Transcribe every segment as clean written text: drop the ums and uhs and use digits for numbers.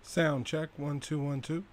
Sound check 1 2 1 2.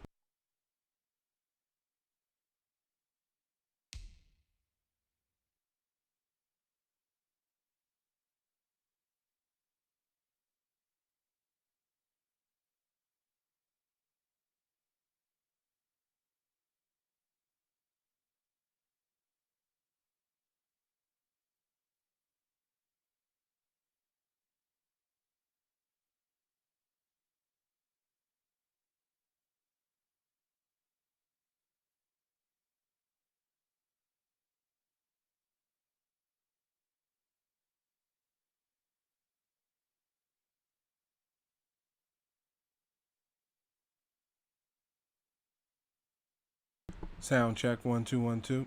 Sound check 1 2 1 2.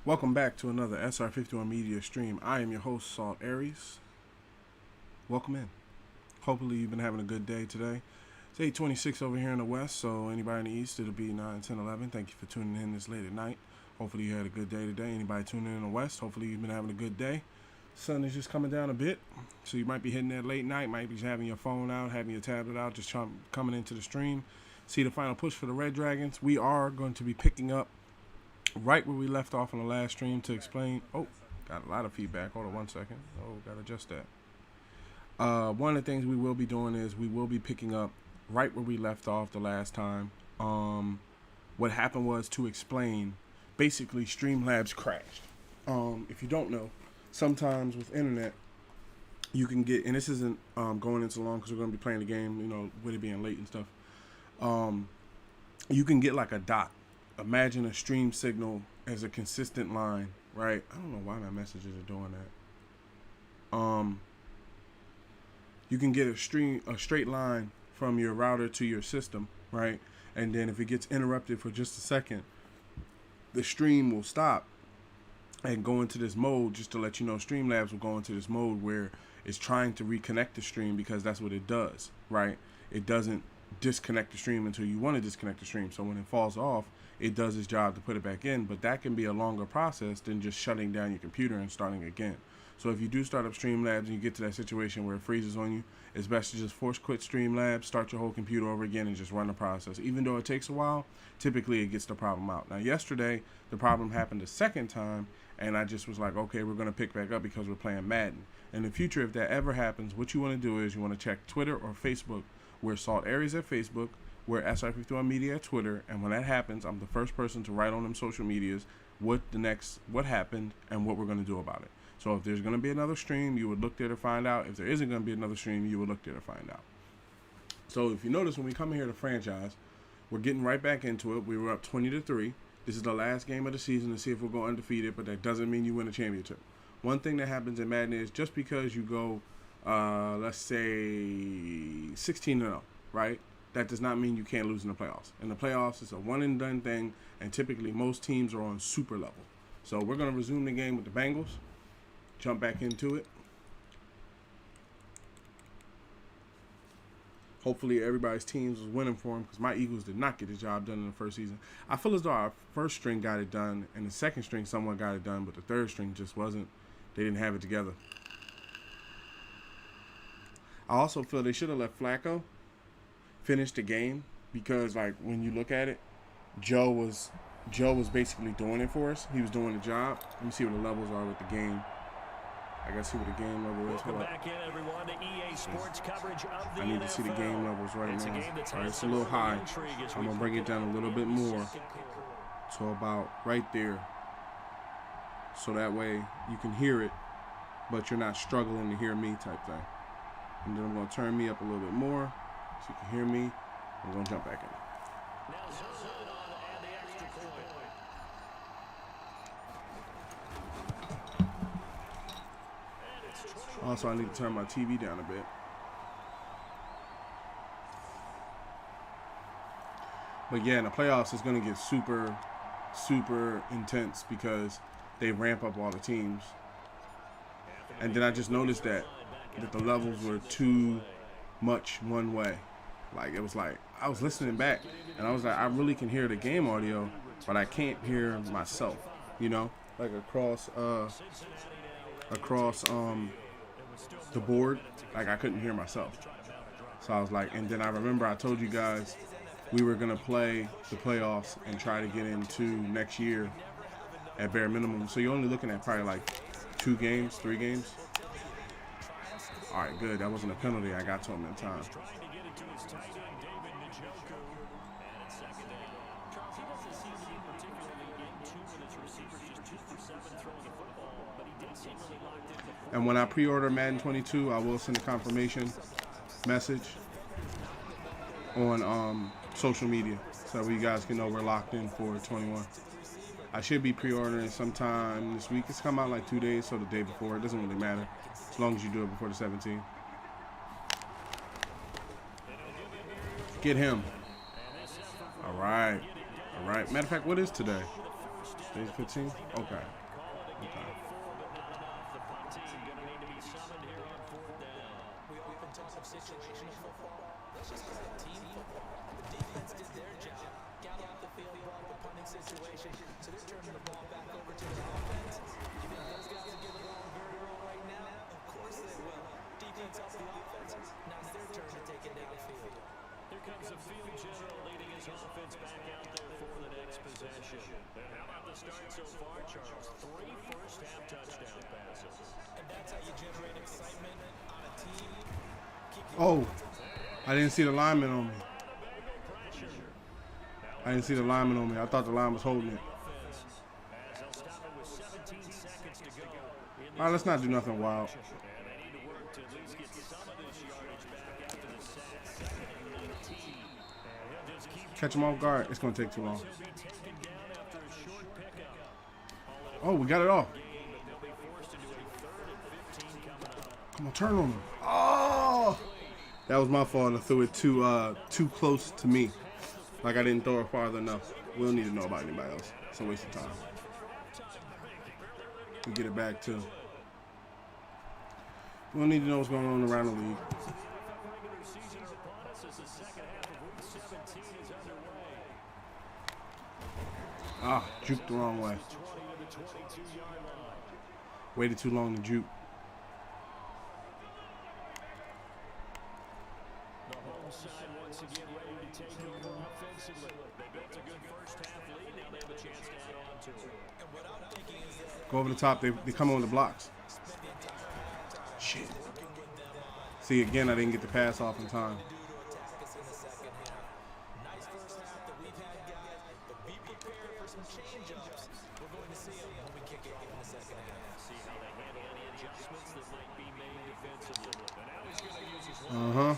Welcome back to another SR51 Media stream. I am your host, Salt Aries. Welcome in. Hopefully you've been having a good day today. It's 8:26 over here in the west, so anybody in the east, it'll be 9, 10, 11. Thank you for tuning in this late at night. Hopefully you had a good day today. Anybody tuning in the west, hopefully you've been having a good day. Sun is just coming down a bit, so you might be hitting that late night, might be having your phone out, having your tablet out, just coming into the stream. See the final push for the Red Dragons. We are going to be picking up right where we left off on the last stream to explain. Oh, got a lot of feedback. Hold on 1 second. Oh, got to adjust that. One of the things we will be doing is we will be picking up right where we left off the last time. What happened was, to explain, basically Streamlabs crashed. If you don't know, sometimes with internet, you can get, and this isn't going into long because we're going to be playing the game, with it being late and stuff. You can get like a dot. Imagine a stream signal as a consistent line, right? I don't know why my messages are doing that. You can get a straight line from your router to your system, right? And then if it gets interrupted for just a second, the stream will stop and go into this mode. Just to let you know, Streamlabs will go into this mode where it's trying to reconnect the stream, because that's what it does, right? It doesn't disconnect the stream until you want to disconnect the stream. So when it falls off, it does its job to put it back in, but that can be a longer process than just shutting down your computer and starting again. So if you do start up Streamlabs and you get to that situation where it freezes on you, it's best to just force quit Streamlabs, start your whole computer over again, and just run the process. Even though it takes a while, typically it gets the problem out. Now yesterday, the problem happened a second time, and I just was like, okay, we're going to pick back up because we're playing Madden. In the future, if that ever happens, what you want to do is you want to check Twitter or Facebook. We're Salt Aries at Facebook. We're SR51 Media at Twitter, and when that happens, I'm the first person to write on them social medias what happened and what we're going to do about it. So if there's going to be another stream, you would look there to find out. If there isn't going to be another stream, you would look there to find out. So if you notice, when we come here to franchise, we're getting right back into it. We were up 20-3. This is the last game of the season to see if we'll go undefeated, but that doesn't mean you win a championship. One thing that happens in Madden is just because you go, let's say 16-0, right? That does not mean you can't lose in the playoffs. In the playoffs, it's a one-and-done thing, and typically most teams are on super level. So we're going to resume the game with the Bengals, jump back into it. Hopefully everybody's teams was winning for them because my Eagles did not get the job done in the first season. I feel as though our first string got it done and the second string someone got it done, but the third string just wasn't. They didn't have it together. I also feel they should have let Flacco finish the game because, like, when you look at it, Joe was basically doing it for us. He was doing the job. Let me see what the levels are with the game. I gotta see what the game level is. Hold up. Back in, everyone, to EA Sports coverage of the I need to see the game levels right now. All right, it's a little high. I'm gonna bring it down a little bit more to about right there, so that way you can hear it, but you're not struggling to hear me type thing. And then I'm gonna turn me up a little bit more so you can hear me. I'm gonna jump back in. Also, I need to turn my TV down a bit. But yeah, in the playoffs, it's going to get super, super intense because they ramp up all the teams. And then I just noticed that the levels were too much one way. Like, it was like, I was listening back, and I was like, I really can hear the game audio, but I can't hear myself, you know? Like, across the board, like I couldn't hear myself. So I was like, and then I remember I told you guys we were gonna play the playoffs and try to get into next year at bare minimum. So you're only looking at probably like 2 games, 3 games. All right, good. That wasn't a penalty. I got to him in time. And when I pre-order Madden 22, I will send a confirmation message on social media so that you guys can know we're locked in for 21. I should be pre-ordering sometime this week. It's come out like 2 days, so the day before. It doesn't really matter as long as you do it before the 17th. Get him. All right. All right. Matter of fact, what is today? Today's 15th? Okay. Okay. Oh, I didn't see the lineman on me. I thought the line was holding it. All right, let's not do nothing wild. Catch him off guard. It's going to take too long. Oh, we got it off. Come on, turn on him. Oh! That was my fault. I threw it too close to me. Like I didn't throw it farther enough. We don't need to know about anybody else. It's a waste of time. We get it back too. We don't need to know what's going on around the league. Ah, juked the wrong way. Waited too long to juke. Go over the top. They come on the blocks. Shit. See, again, I didn't get the pass off in time. Uh-huh.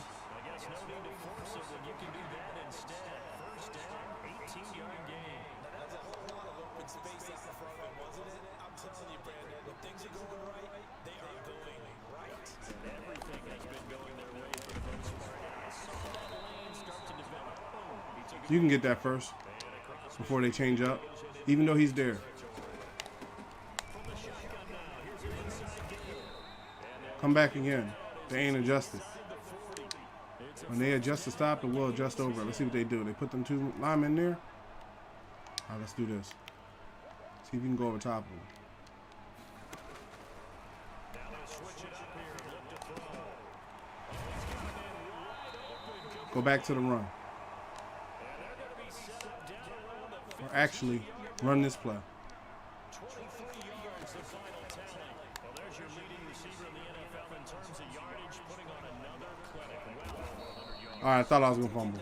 You can get that first before they change up, even though he's there. Come back again. They ain't adjusted. When they adjust to stop, it will adjust over. Let's see what they do. They put them 2 linemen there. All right, let's do this. See if you can go over top of them. Go back to the run. Or actually, run this play. 23 yards, the final tally. Well, there's your leading receiver in the NFL in terms of yardage, putting on another clinic. Well, 100 yards. All right, I thought I was going to fumble.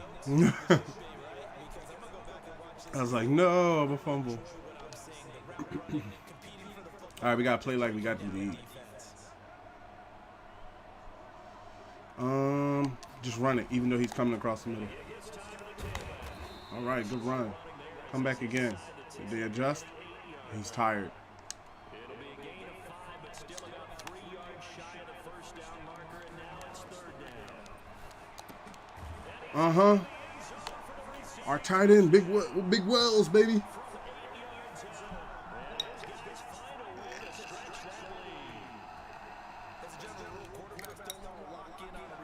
I was like, no, I'm a fumble. All right, we got to play like we got the lead. Just run it, even though he's coming across the middle. All right, good run. Come back again. Did they adjust? He's tired. It'll be a gain of 5, but still about 3 yards shy of the first down marker, and now it's 3rd down. Our tight end, Big Wells, baby.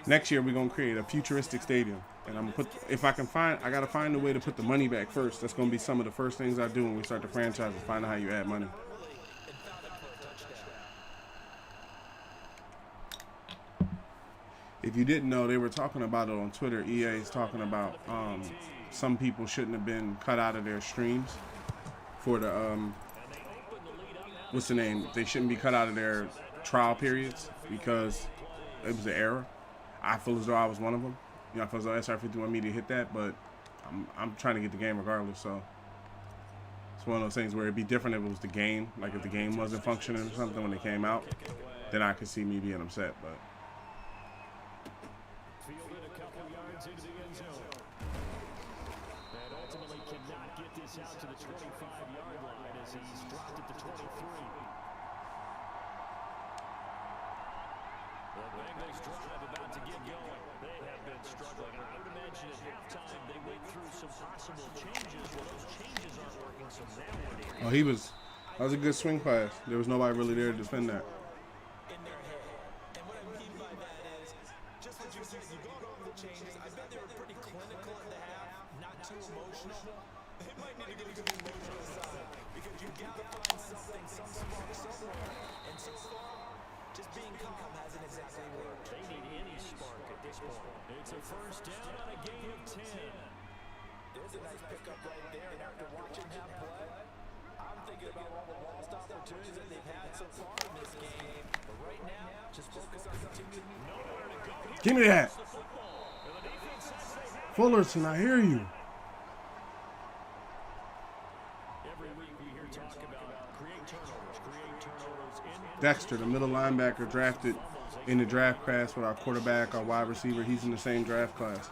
Next year we're gonna create a futuristic stadium, and I'm gonna put. If I can find, I gotta find a way to put the money back first. That's gonna be some of the first things I do when we start the franchise. Is find out how you add money. If you didn't know, they were talking about it on Twitter. EA is talking about some people shouldn't have been cut out of their streams for the what's the name? They shouldn't be cut out of their trial periods because it was an error. I feel as though I was one of them. You know, I feel as though SR50 wanted me to hit that, but I'm trying to get the game regardless. So it's one of those things where it'd be different if it was the game. Like if the game wasn't functioning or something when it came out, then I could see me being upset. But Fielded a couple yards into the end zone. And ultimately cannot get this out to the 25-yard line as he's dropped at the 23. The Bengals drive about to get going. They have been struggling. I would imagine at halftime they went through some possible changes. Well, those changes aren't working, so now what do you do? that was a good swing pass. There was nobody really there to defend that. In their head. And what I mean by that is, just what you said, you go over the changes. I bet they were pretty clinical at the half, not too emotional. They might need to get into the emotional side because you got to find something, some spark somewhere. And so far, just being calm hasn't exactly worked. They need any spark at this point. It's a first down on a gain of 10. There's a nice pickup right there. And after watching him play, I'm thinking about all the lost opportunities that they've had so far in this game. But right now, just focus on continuing. Nowhere to go here. Give me that, The football. And the defense says they have Fullerton. I hear you. Every week we hear talk about create turnovers Dexter, the middle linebacker, drafted in the draft class with our quarterback, our wide receiver. He's in the same draft class.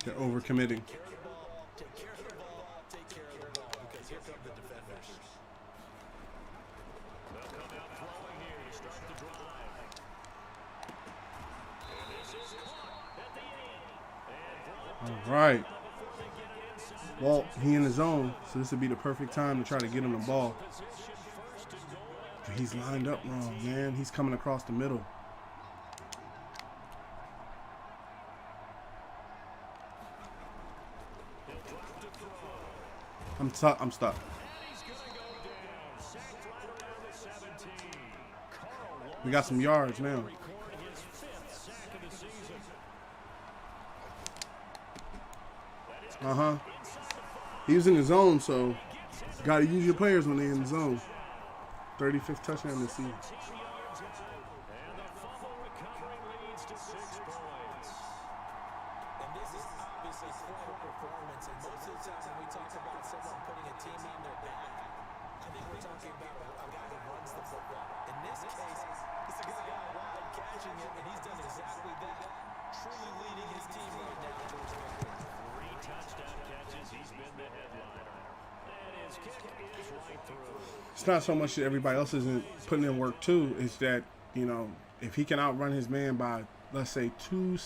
They're overcommitting. Take care of the ball, because here come the defenders. They'll come out throwing here to start the drive. And this is caught at the 8. And All right. Well, he in the zone, so this would be the perfect time to try to get him the ball. But he's lined up wrong, man. He's coming across the middle. I'm stuck. he's going to go down. Sacked right around the 17. Carl We got some yards now. recording his 5th sack of the season. He was in the zone, so got to use your players when they're in the zone. 35th touchdown this season. 10 yards out. And the fumble recovery leads to 6 points. And this is obviously quite a performance. And most of the time when we talk about someone putting a team on their back, I think we're talking about a guy who runs the football. In this case, it's a guy out wide catching it, and he's done exactly that. Truly leading his team right now towards victory. 3 touchdown catches. He's been the headliner. And his kick is right through. It's not so much that everybody else isn't putting in work too. It's that, you know, if he can outrun his man by, let's say, 2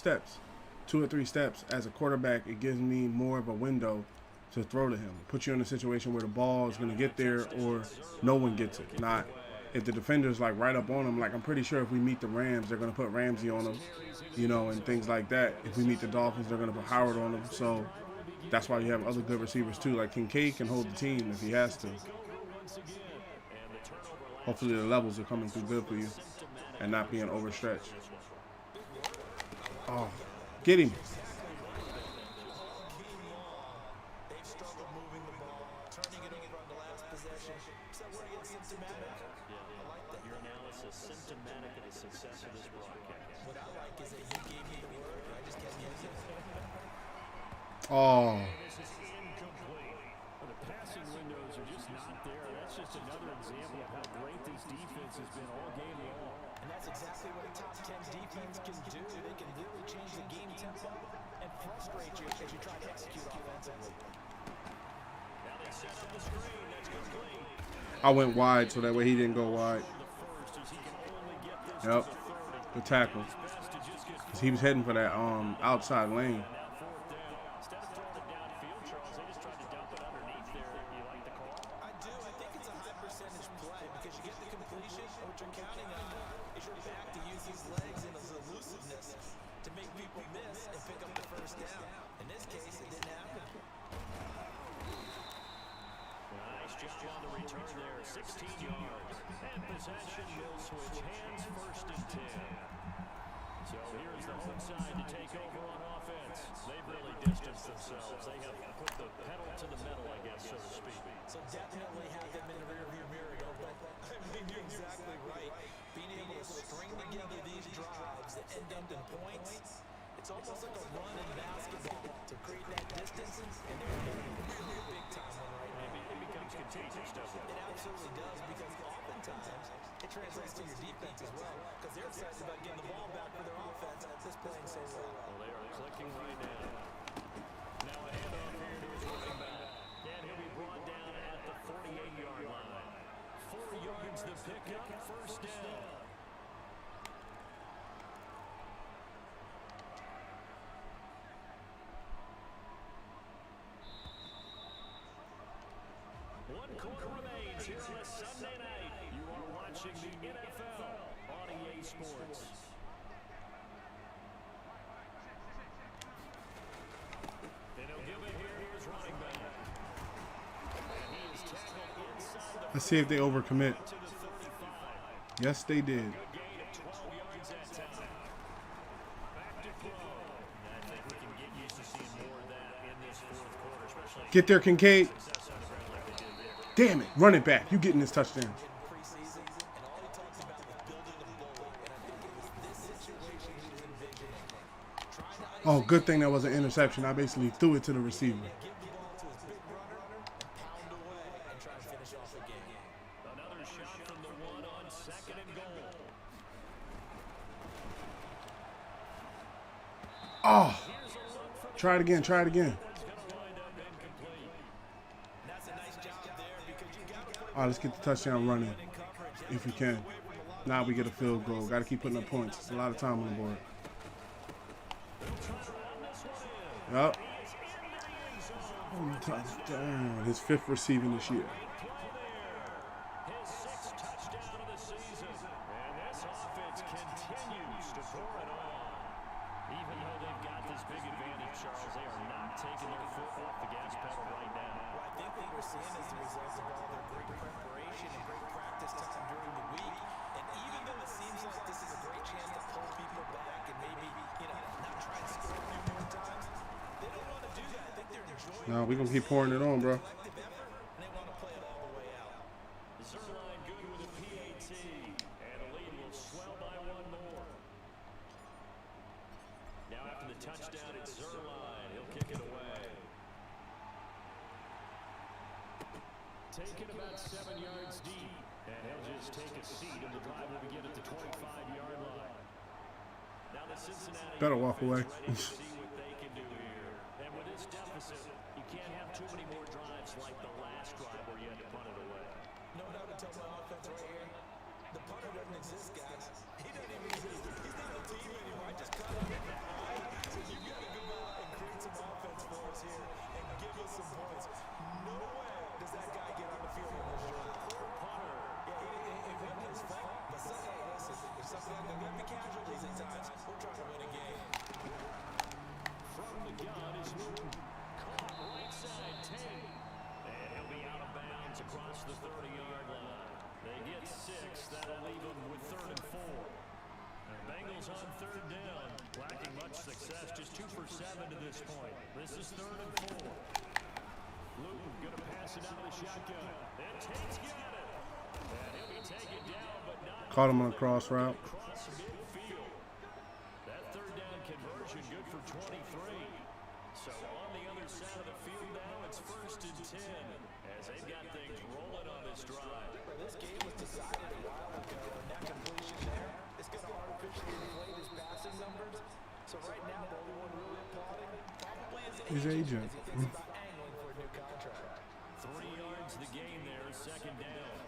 or 3 steps as a quarterback, it gives me more of a window to throw to him. Put you in a situation where the ball is going to get there or no one gets it. Not if the defender's like right up on him. Like I'm pretty sure if we meet the Rams, they're going to put Ramsey on him, you know, and things like that. If we meet the Dolphins, they're going to put Howard on him. So that's why you have other good receivers too. Like Kincaid can hold the team if he has to. Hopefully the levels are coming through good for you and not being overstretched. Oh, get him. They've struggled moving the ball, turning it over on the last possession. So we're getting symptomatic. I like that. Your analysis symptomatic of the success of this broadcast. What I like is that he gave me the word, I just kept using it. Oh, This is incomplete. Well, the passing windows are just not there. That's just another example of how great this defense has been all game long. And that's exactly what a top 10 defense can do. They can really change the game tempo and frustrate you as you try to execute offensively. Now they set up the screen. That's complete. I went wide so that way he didn't go wide. The first is he can only get this Yep, to the 30. the tackle. Best to just get 'Cause he was heading for that outside lane. now fourth down. Instead of throwing it downfield, Charles, they just tried to dump it underneath there. You like the call? I do. I think it's a high percentage play because you get the completion. And what you're counting on is your back to use his legs and his elusiveness to make people miss and pick up the first down. In this case, it didn't happen. Nice job on the return there. 16 yards. And possession will switch hands first and 10. So here's the home side to take over on offense. They've really distanced themselves. They have put the pedal to the metal, I guess, so to speak. So definitely have them in the rearview mirror, but I mean, you're exactly right. Being able to string together these drives that end up in points, it's almost like a run in basketball to create that distance, and they're a big time one right now. It becomes contagious, doesn't it? It absolutely does, because oftentimes it translates to your defense as well, because they're excited about getting the ball back for their offense that's playing so well. Well, they are clicking right now. Now a handoff here to his running back. And he'll be brought down at the 48-yard line. 4 yards the pickup, first down. One quarter remains here on a Sunday night. You are watching the NFL on EA Sports. And he'll give it here. Here's running back. And he is tackled inside the Let's see if they overcommit. to the 35. Yes, they did. Good gain of 12 yards that time. Back to throw. And I think we can get used to seeing more of that in this fourth quarter, especially Get there, Kincaid. success on the ground like they did there. Damn it. Run it back. You getting this touchdown. Preseason, and all he talked about was building a bully, and I think it was this situation he was envisioning. Trying to Oh, good thing that was an interception. I basically threw it to the receiver. give the ball to his big brother and pound away and try to finish off the game. Another shot from the one on second and goal. Oh, try it again. Try it again. It's going to wind up incomplete. That's a nice job there because you got to play All right, let's get the touchdown running in coverage. if we can. Now we get a field goal. Got to keep putting up points. It's a lot of time on the board. Yep. Touchdown. His 5th receiving this year. His 6th touchdown of the season. And this offense continues to pour it on. Even though they've got this big advantage, Charles, they are not taking their foot off the gas pedal right now. I think what we're seeing is the result of all their great preparation and great practice time during the week. And even though it seems like this is a great chance to pull people back and maybe, not try and score a few more times, they don't want to do that. I think they're enjoying No, we're going to keep pouring it on, bro. collective effort, and they want to play it all the way out. Zerline good with a PAT. And the lead will swell by one more. Now after the touchdown, it's Zerline. He'll kick it away. Taken about 7 yards deep. And he'll just take a seat, and the drive will begin at the 25-yard line. Now the Cincinnati Better walk away. ready to see what they can do here. And with this deficit, you can't have too many more drives like the last drive where you had to punt it away. No doubt to tell my offense right here, the punter doesn't exist, guys. He doesn't even exist. He's not a team anymore. I just cut him. So you got to go out and create some offense for us here and give us some points. this point. This is 3rd and 4. Luton going to pass it out of the shotgun. And Tate's got it. And he'll be taken down, but not Caught him on a cross route. across midfield. That 3rd down conversion good for 23. So on the other side of the field now, it's 1st and 10 as they've got things rolling on this drive. This game was decided a while ago, and that completion there is going to artificially inflate his passing numbers. So right now, the only one really applauding probably His agent. as he thinks about angling for a new contract. 3 yards the gain there, 2nd down.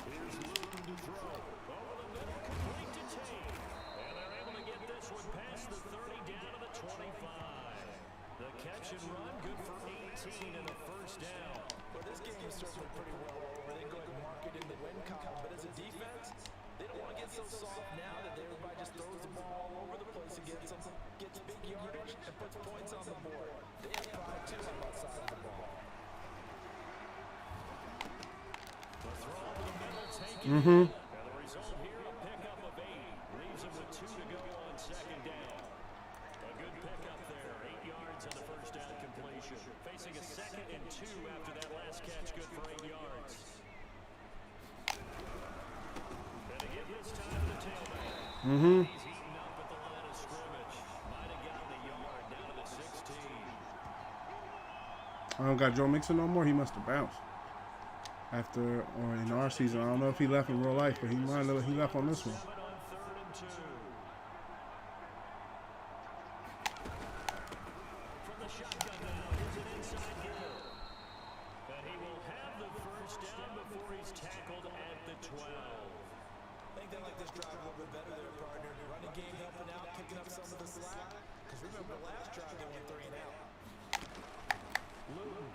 Here's Luton to throw. Over the middle, complete to Tate. And they're able to get this one past the 30 down to the 25. The catch and run, good for 18 and a 1st down. Well, this game is certainly pretty well over. They go ahead and mark it in the win column. But as a defense, they don't want to get so soft now that everybody just throws the ball all over the place against them, gets big yardage, and puts points on the board. They have pride, too, on that side of the ball. The throw over the middle, taken. Mm-hmm. And the result here, a pickup of 8. Leaves him with 2 to go on 2nd down. A good pickup there, 8 yards on the 1st down completion. Facing a 2nd and 2 after that last catch, good for 8 yards. And again this time to the tailback. Mm-hmm. He's eaten up at the line of scrimmage. Might have gotten a yard down to the 16. I don't got Joe Mixon no more. He must have bounced. After, or in our season, I don't know if he left in real life, but he left on this one. 7 on 3rd and 2. From the shotgun now, here's an inside hill. And he will have the 1st down before he's tackled at the 12. I think they like this drive a little bit better there, partner. Running game helping out, picking up some of the slack. Because remember, last drive they went 3 and out. Luton.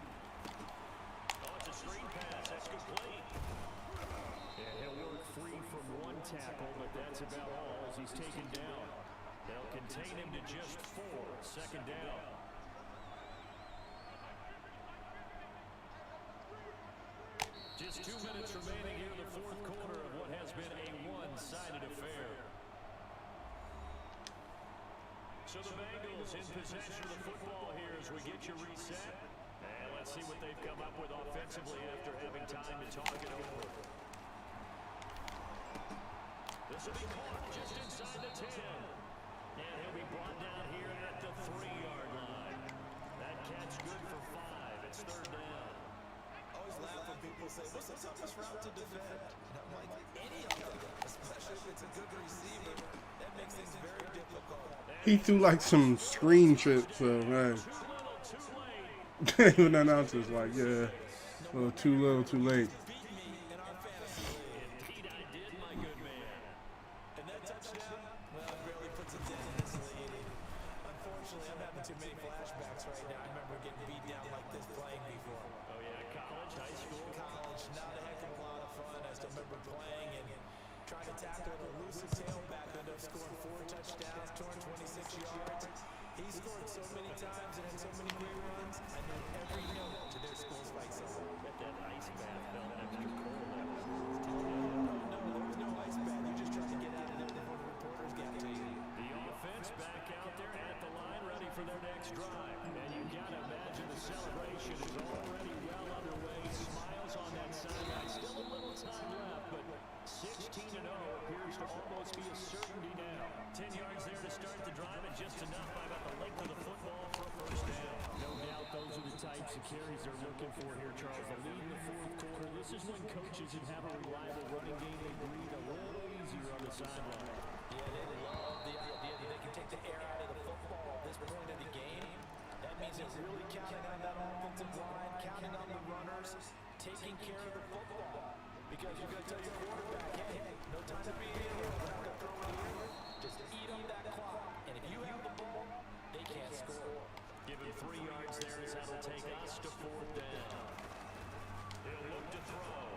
Oh, it's a screen pass. That's complete. And he'll work free from 1 tackle, but that's about all as he's taken down. They'll contain him to just 4. 2nd down. Just 2 minutes remaining here in the 4th quarter of what has been a one-sided affair. So the Bengals in possession of the football here as we get your reset. And let's see what they've come up with offensively after having time to talk it over. This will be caught just inside the 10. And he'll be brought down here at the 3-yard line. That catch good for 5. It's 3rd down. I always laugh when people say, what's the toughest route to defend? And I'm like, any of them, especially if it's a good receiver, that makes things very difficult. He threw like some screen trips, so man. Too little, too late. Even the announcers like, yeah, a little too late. Beat me in our fantasy league. Indeed I did, my good man. And that touchdown, well, it barely puts a dent in this lead. Unfortunately, I'm having too many flashbacks right now. I remember getting beat down like this playing before. Oh, yeah, college, high school. College, not a heck of a lot of fun. I still remember playing and trying to tackle an elusive tailback, ended up scoring 4 touchdowns, 226 yards. He scored so many times and had so many great runs. I knew every note to their school's fight song. Bet that ice bath felt extra cold. No, there was no ice bath. You just tried to get out of there before the reporters got to you. The offense back out there at the line, ready for their next drive. And you gotta imagine the celebration is already well underway. Smiles on that sideline. Still a little time left, but 16-0 appears to almost be a certainty now. 10 yards there to start the drive, and just enough by about the length of the football for a 1st down. No doubt those are the types of carries they're looking for here, Charles. The lead in the 4th quarter. This is when coaches who have a reliable running game, they breathe a little easier on the sideline. Yeah, they love the idea that they can take the air out of the football at this point of the game. That means they're really counting on that offensive line, counting on the runners, taking care of the football. Because you're going to tell your quarterback, hey, no time to be here. We're not going to throw it here. Just eat up that clock. And if you have the ball, they can't score. Give him 3 yards there as that'll take us to 4th down. He'll look to throw.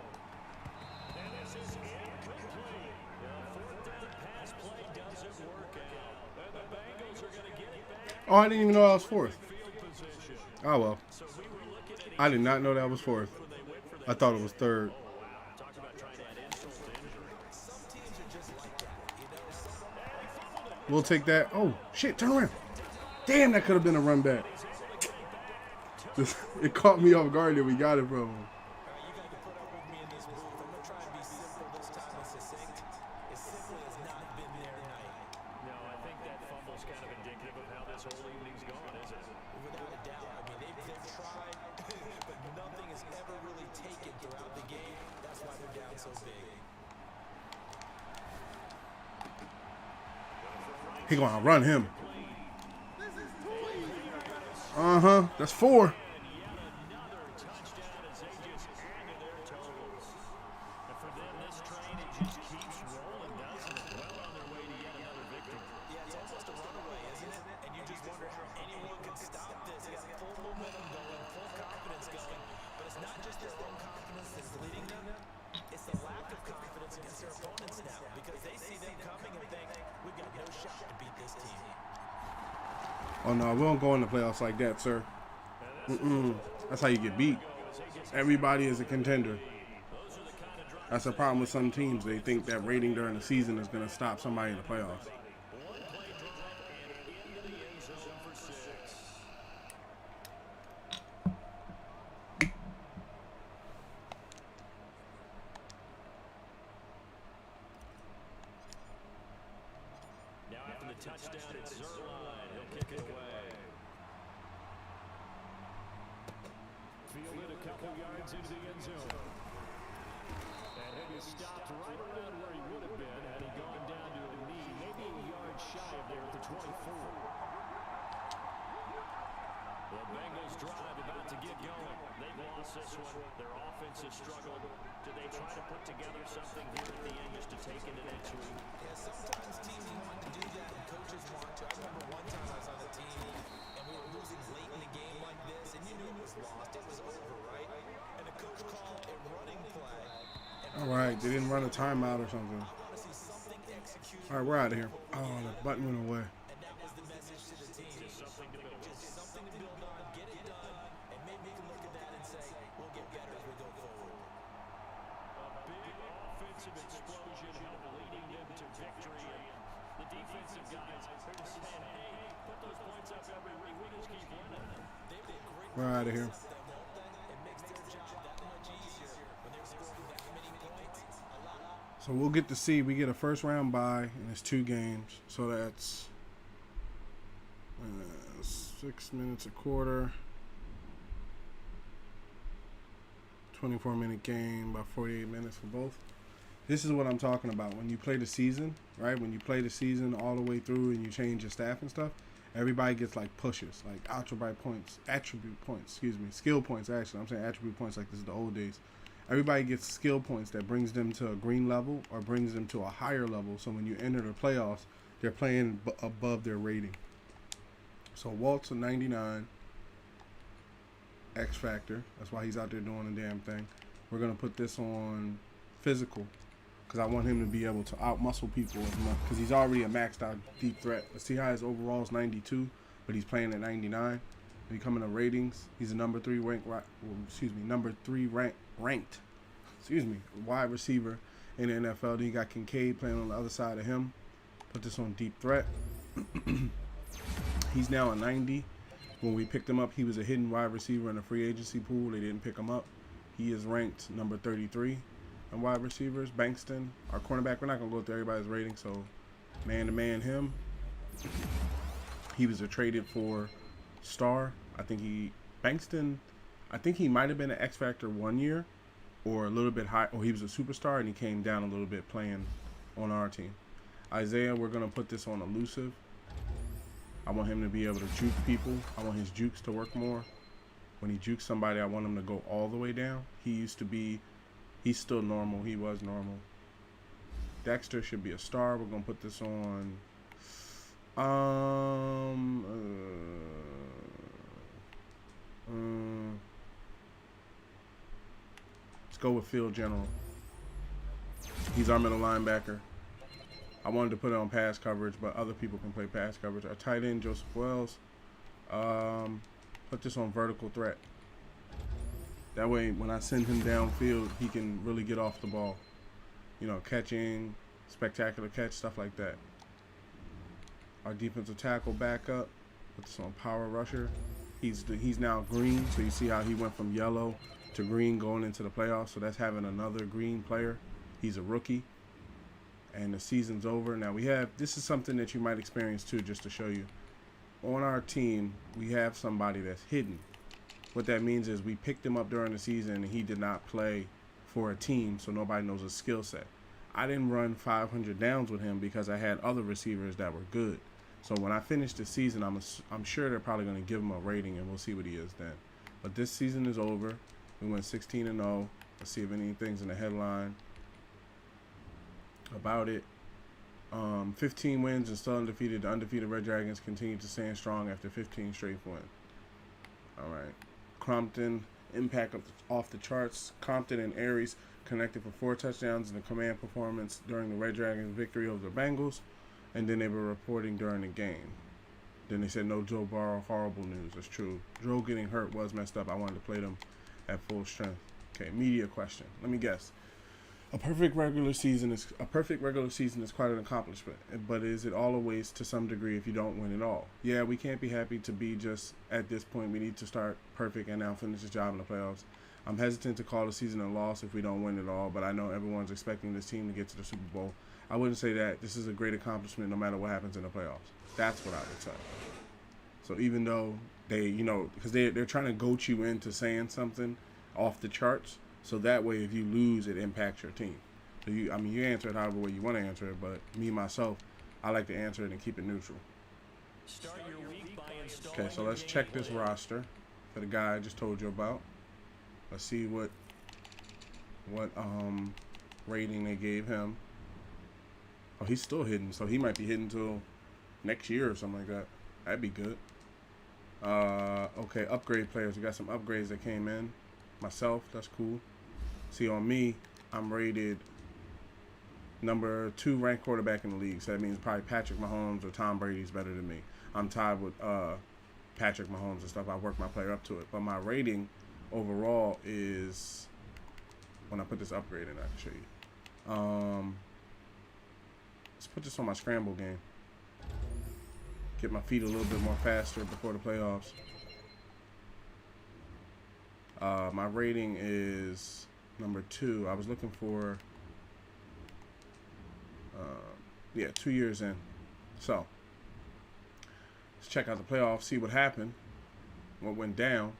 And this is incomplete. The 4th down pass play doesn't work out. And the Bengals are going to get it back. Oh, I didn't even know I was 4th. Field position. Oh well, So we were looking at I did not know that was 4th. when they went for that. I thought it was 3rd. Oh, wow. Talk about trying to add insult to injury. Some teams are just like that, you know. We'll take that. Oh shit! Turn around. Damn, that could have been a run back. It caught me off guard that we got it from him. All right, you got to put up with me in this booth. I'm going to try and be simple this time and succinct. It simply has not been their night. No, I think that fumble's kind of indicative of how this whole evening's gone, isn't it? Without a doubt. I mean, they've tried, but nothing has ever really taken throughout the game. That's why they're down so big. He gonna run him. That's 4. Another touchdown as they just add to their totals. And for them, this train, it just keeps rolling, doesn't it? Well on their way to yet another victory. Yeah, it's almost a runaway, isn't it? And you just wonder how anyone can stop this. They got full momentum going, full confidence going. But it's not just their own confidence that's leading them. It's the lack of confidence against their opponents now. Because they see them coming and think, we've got no shot to beat this team. Oh no, we don't go in the playoffs like that, sir. That's how you get beat. Everybody is a contender. That's the problem with some teams. They think that rating during the season is going to stop somebody in the playoffs. Now after the touchdown, it's Zerline. He'll kick it away. Fielded a couple yards into the end zone. And he was stopped right around where he would have been had he gone down to a knee, maybe a yard shy of there at the 24. The Bengals drive about to get going. They've lost this one. Their offense has struggled. Do they try to put together something here at the end just to take into next week? Yeah, sometimes teams want to do that and coaches want to. I remember one time I was on a team and we were losing late in the game like this and you knew it was lost. It was over, right? And the coach called a running play. All right, they didn't run a timeout or something. I want to see something executed. All right, we're out of here. Oh, the button went away. And that was the message to the team. Just something to build on, get it done, and maybe we can look at that and say, we'll get better as we go forward. A big offensive explosion helped leading them to victory. And the defensive guys are just saying, hey, put those points up every week. We just keep winning. They've been great. We're out of here. It makes their job that much easier when they're scoring that many points. So we'll get to see. We get a first round bye, and it's 2 games. So that's 6 minutes a quarter. 24-minute game, about 48 minutes for both. This is what I'm talking about. When you play the season, right? When you play the season all the way through and you change your staff and stuff, everybody gets like pushes, like attribute points, skill points actually. I'm saying attribute points like this is the old days. Everybody gets skill points that brings them to a green level or brings them to a higher level. So when you enter the playoffs, they're playing above their rating. So Walt's a 99. X Factor. That's why he's out there doing the damn thing. We're going to put this on physical because I want him to be able to outmuscle people as much because he's already a maxed out deep threat. Let's see how his overall is 92, but he's playing at 99. When you come in the ratings, he's a number 3 ranked wide receiver in the NFL. Then you got Kincaid playing on the other side of him. Put this on deep threat. He's now a 90. When we picked him up, he was a hidden wide receiver in the free agency pool. They didn't pick him up. He is ranked number 33 in wide receivers. Bankston, our cornerback, we're not going to go through everybody's rating, so man-to-man him. He was traded for star. Bankston, I think he might have been an X Factor 1 year or a little bit high, or he was a superstar and he came down a little bit playing on our team. Isaiah, we're going to put this on elusive. I want him to be able to juke people. I want his jukes to work more. When he jukes somebody, I want him to go all the way down. He's still normal. He was normal. Dexter should be a star. We're going to put this on. Let's go with field general. He's our middle linebacker. I wanted to put it on pass coverage, but other people can play pass coverage. Our tight end, Joseph Wells. Put this on vertical threat. That way, when I send him downfield, he can really get off the ball. You know, catching, spectacular catch, stuff like that. Our defensive tackle backup. Put this on power rusher. He's now green, so you see how he went from yellow to green going into the playoffs. So that's having another green player. He's a rookie, and the season's over. Now this is something that you might experience too, just to show you. On our team, we have somebody that's hidden. What that means is we picked him up during the season and he did not play for a team, so nobody knows his skill set. I didn't run 500 downs with him because I had other receivers that were good. So when I finish the season, I'm sure they're probably going to give him a rating, and we'll see what he is then. But this season is over. We went 16-0. Let's see if anything's in the headline about it. 15 wins and still undefeated. The undefeated Red Dragons continue to stand strong after 15 straight wins. All right. Compton, impact off the charts. Compton and Aries connected for 4 touchdowns in the command performance during the Red Dragons' victory over the Bengals. And then they were reporting during the game. Then they said no Joe Burrow, horrible news. That's true. Joe getting hurt was messed up. I wanted to play them at full strength. Okay, media question. Let me guess. A perfect regular season is quite an accomplishment, but is it all a waste to some degree if you don't win it all? Yeah, we can't be happy to be just at this point. We need to start perfect and now finish the job in the playoffs. I'm hesitant to call the season a loss if we don't win it all, but I know everyone's expecting this team to get to the Super Bowl. I wouldn't say that. This is a great accomplishment no matter what happens in the playoffs. That's what I would say. So even though they, because they're trying to goat you into saying something off the charts, so that way if you lose, it impacts your team. So you answer it however way you want to answer it, but me, myself, I like to answer it and keep it neutral. Okay, so let's check this roster for the guy I just told you about. Let's see what rating they gave him. Oh, he's still hidden, so he might be hidden till next year or something like that. That'd be good. Okay, upgrade players. We got some upgrades that came in. Myself, that's cool. See, on me, I'm rated number 2 ranked quarterback in the league. So that means probably Patrick Mahomes or Tom Brady's better than me. I'm tied with Patrick Mahomes and stuff. I work my player up to it. But my rating overall is, when I put this upgrade in, I can show you. Let's put this on my scramble game. Get my feet a little bit more faster before the playoffs. My rating is number 2. I was looking for, 2 years in. So, let's check out the playoffs, see what happened, what went down.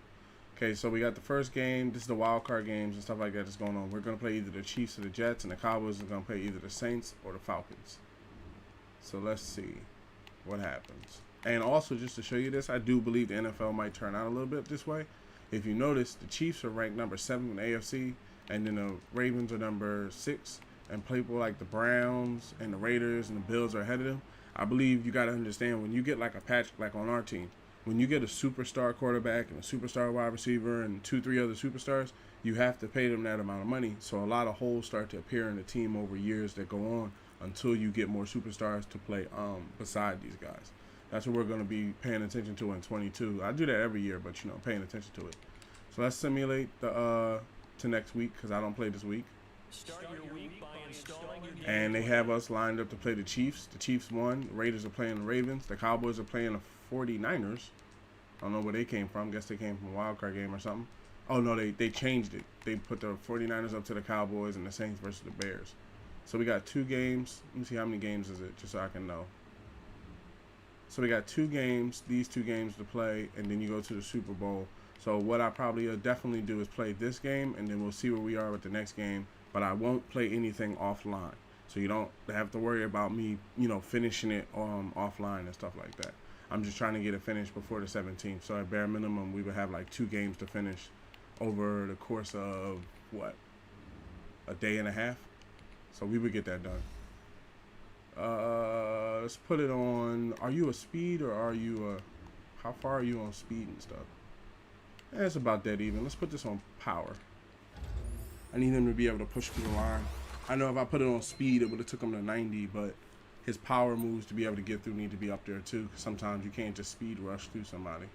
Okay, so we got the first game. This is the wild card games and stuff like that that's going on. We're going to play either the Chiefs or the Jets, and the Cowboys are going to play either the Saints or the Falcons. So let's see what happens. And also, just to show you this, I do believe the NFL might turn out a little bit this way. If you notice, the Chiefs are ranked number 7 in the AFC, and then the Ravens are number 6, and people like the Browns and the Raiders and the Bills are ahead of them. I believe you got to understand, when you get like a Patrick, like on our team, when you get a superstar quarterback and a superstar wide receiver and 2-3 other superstars, you have to pay them that amount of money. So a lot of holes start to appear in the team over years that go on until you get more superstars to play beside these guys. That's what we're going to be paying attention to in 22. I do that every year, but paying attention to it. So let's simulate the to next week, because I don't play this week. Start your week by installing your game. And they have us lined up to play the Chiefs. The Chiefs won. The Raiders are playing the Ravens. The Cowboys are playing the 49ers. I don't know where they came from. Guess they came from a wild card game or something. Oh, no, they changed it. They put the 49ers up to the Cowboys and the Saints versus the Bears. So we got 2 games. Let me see how many games is it, just so I can know. So we got 2 games, these 2 games to play, and then you go to the Super Bowl. So what I probably definitely do is play this game, and then we'll see where we are with the next game. But I won't play anything offline. So you don't have to worry about me, finishing it offline and stuff like that. I'm just trying to get it finished before the 17th. So at bare minimum, we would have like 2 games to finish over the course of, a day and a half? So we would get that done. Let's put it on, are you a speed or are you how far are you on speed and stuff? It's about that even. Let's put this on power. I need him to be able to push through the line. I know if I put it on speed, it would have took him to 90, but his power moves to be able to get through need to be up there too, because sometimes you can't just speed rush through somebody.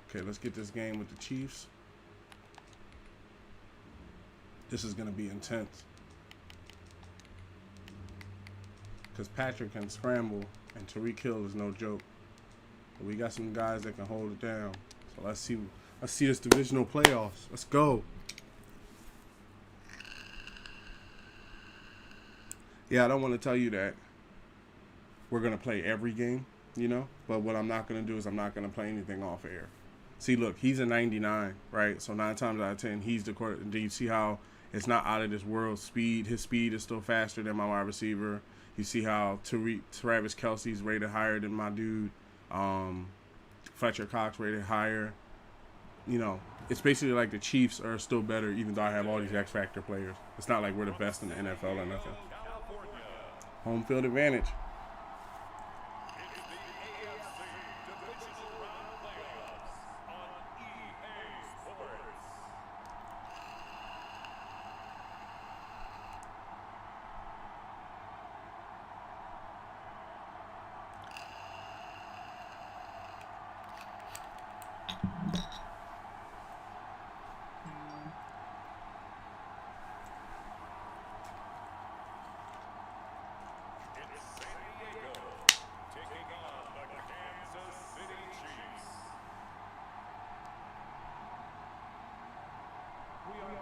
Okay, let's get this game with the Chiefs. This is going to be intense, because Patrick can scramble, and Tyreek Hill is no joke. But we got some guys that can hold it down. So let's see this divisional playoffs. Let's go. Yeah, I don't want to tell you that we're going to play every game, you know? But what I'm not going to do is I'm not going to play anything off air. See, look, he's a 99, right? So 9 times out of 10, he's the quarter. Do you see how it's not out of this world speed? His speed is still faster than my wide receiver. You see how Travis Kelce's rated higher than my dude. Fletcher Cox rated higher. You know, it's basically like the Chiefs are still better, even though I have all these X Factor players. It's not like we're the best in the NFL or nothing. Home field advantage.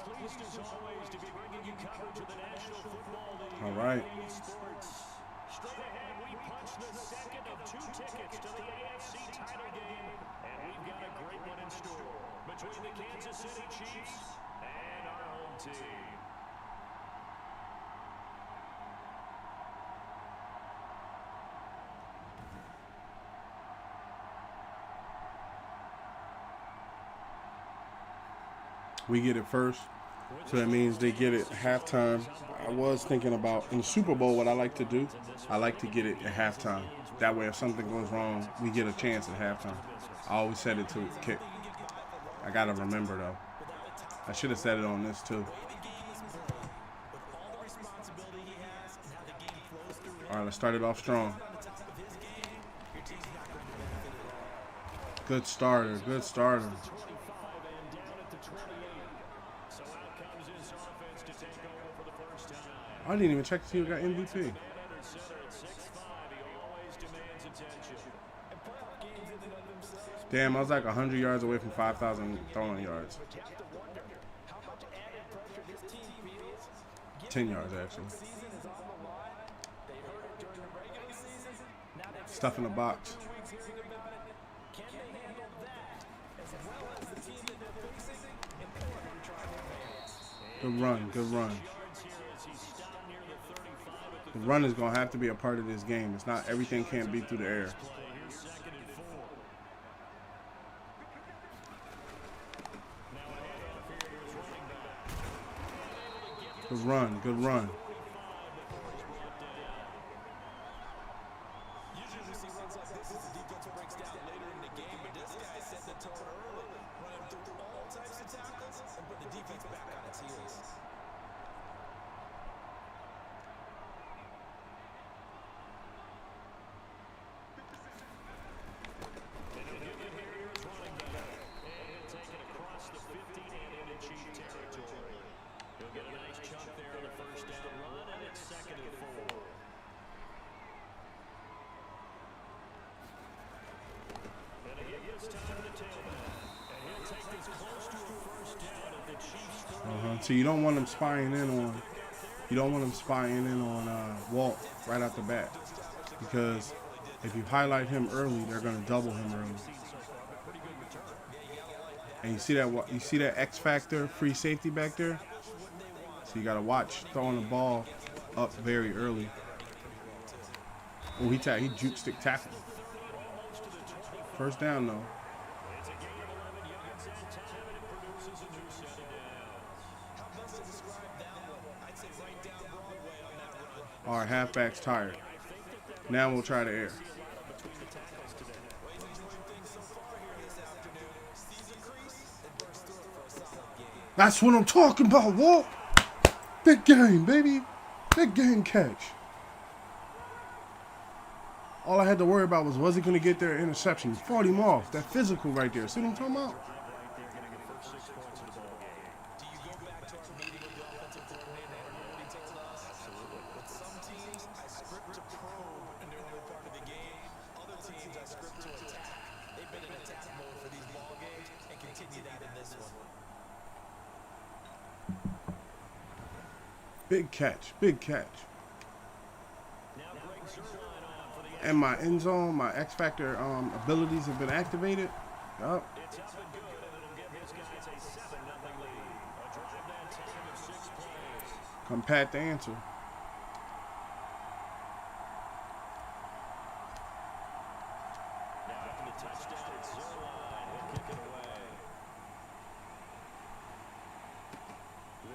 Pleased as always to be bringing you coverage of the National Football League. All right. Sports. Straight ahead, we punch the second of 2 tickets to the AFC title game, and we've got a great one in store between the Kansas City Chiefs and our home team. We get it first. So that means they get it at halftime. I was thinking about, in the Super Bowl, what I like to do, I like to get it at halftime. That way, if something goes wrong, we get a chance at halftime. I always said it to kick. I got to remember, though. I should have said it on this, too. All right, let's start it off strong. Good starter, good starter. I didn't even check to see who got MVP. Damn, I was like 100 yards away from 5,000 throwing yards. 10 yards, actually. Stuff in the box. Good run, good run. The run is going to have to be a part of this game. It's not, everything can't be through the air. Good run, good run. Usually we see runs like this as the defense breaks down later in the game, but this guy set the tone early, running through all types of tackles and put the defense back on its heels. So you don't want them spying in on. You don't want them spying in on Walt right out the bat, because if you highlight him early, they're going to double him early. And you see that X factor free safety back there. So you got to watch throwing the ball up very early. Oh, he juke stick tackle. First down though. All right, halfback's tired. Now we'll try the air. That's what I'm talking about, Walt. Big game, baby. Big game catch. All I had to worry about was he going to get their interception? He fought him off. That physical right there. See what I'm talking about? Big catch. Big catch. Now Greg Zuerlein on for the And my end zone, my X Factor abilities have been activated. Yup. It's up and good, and it'll give his guys a 7-0 lead. A drive that time of 6 plays. Come pat the answer. Now after the touchdown, it's Zuerlein. He'll kick it away.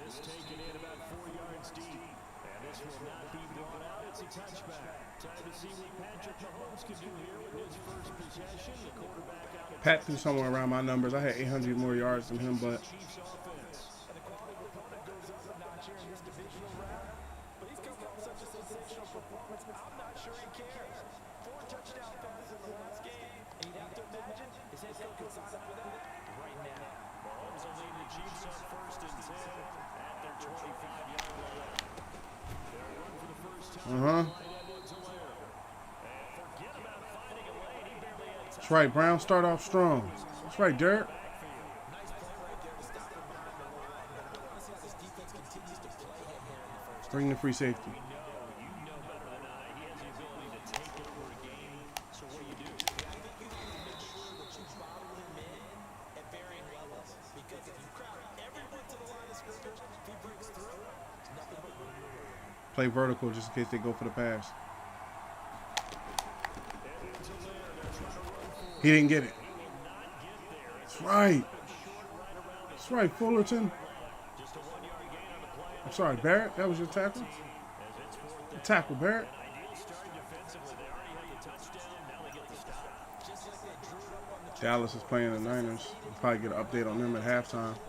This taken in about 4 yards deep. And this will not be brought out. It's a touchback. Time to see what Patrick Mahomes can do here with his first possession. The quarterback out of Pat threw somewhere around my numbers. I had 800 more yards than him, but Chiefs offense. And the quality of opponent goes up a notch here in this divisional round. But he's coming off such a sensational performance, I'm not sure he cares. 4 touchdown passes in the last game, and you'd have to imagine his head coach would sign up for that right now. Mahomes will lead the Chiefs on 1st and 10 at their 25-yard line. They'll run for the first time. And forget about finding a lane. He barely had time. that's right. Brown start off strong. That's right, Derek. Nice play right there to stop him behind the line. But I want to see how this defense continues to play him here in the first. Bring the free safety. You know better than I. He has the ability to take over a game. So what do you do? I think you have to make sure that you bottle him in at varying levels. Because if you crowd everyone to the line of scrimmage, if he breaks through, it's nothing but room to run. Play vertical just in case they go for the pass. He didn't get it. That's right. That's right, Fullerton. Just a 1-yard gain on the play. I'm sorry, Barrett. That was your tackle? As it's 4th down. Tackle, Barrett. Ideal start defensively. They already had the touchdown. Now they get the stop. Just like they drew it up on the Dallas is playing the Niners. We'll probably get an update on them at halftime. All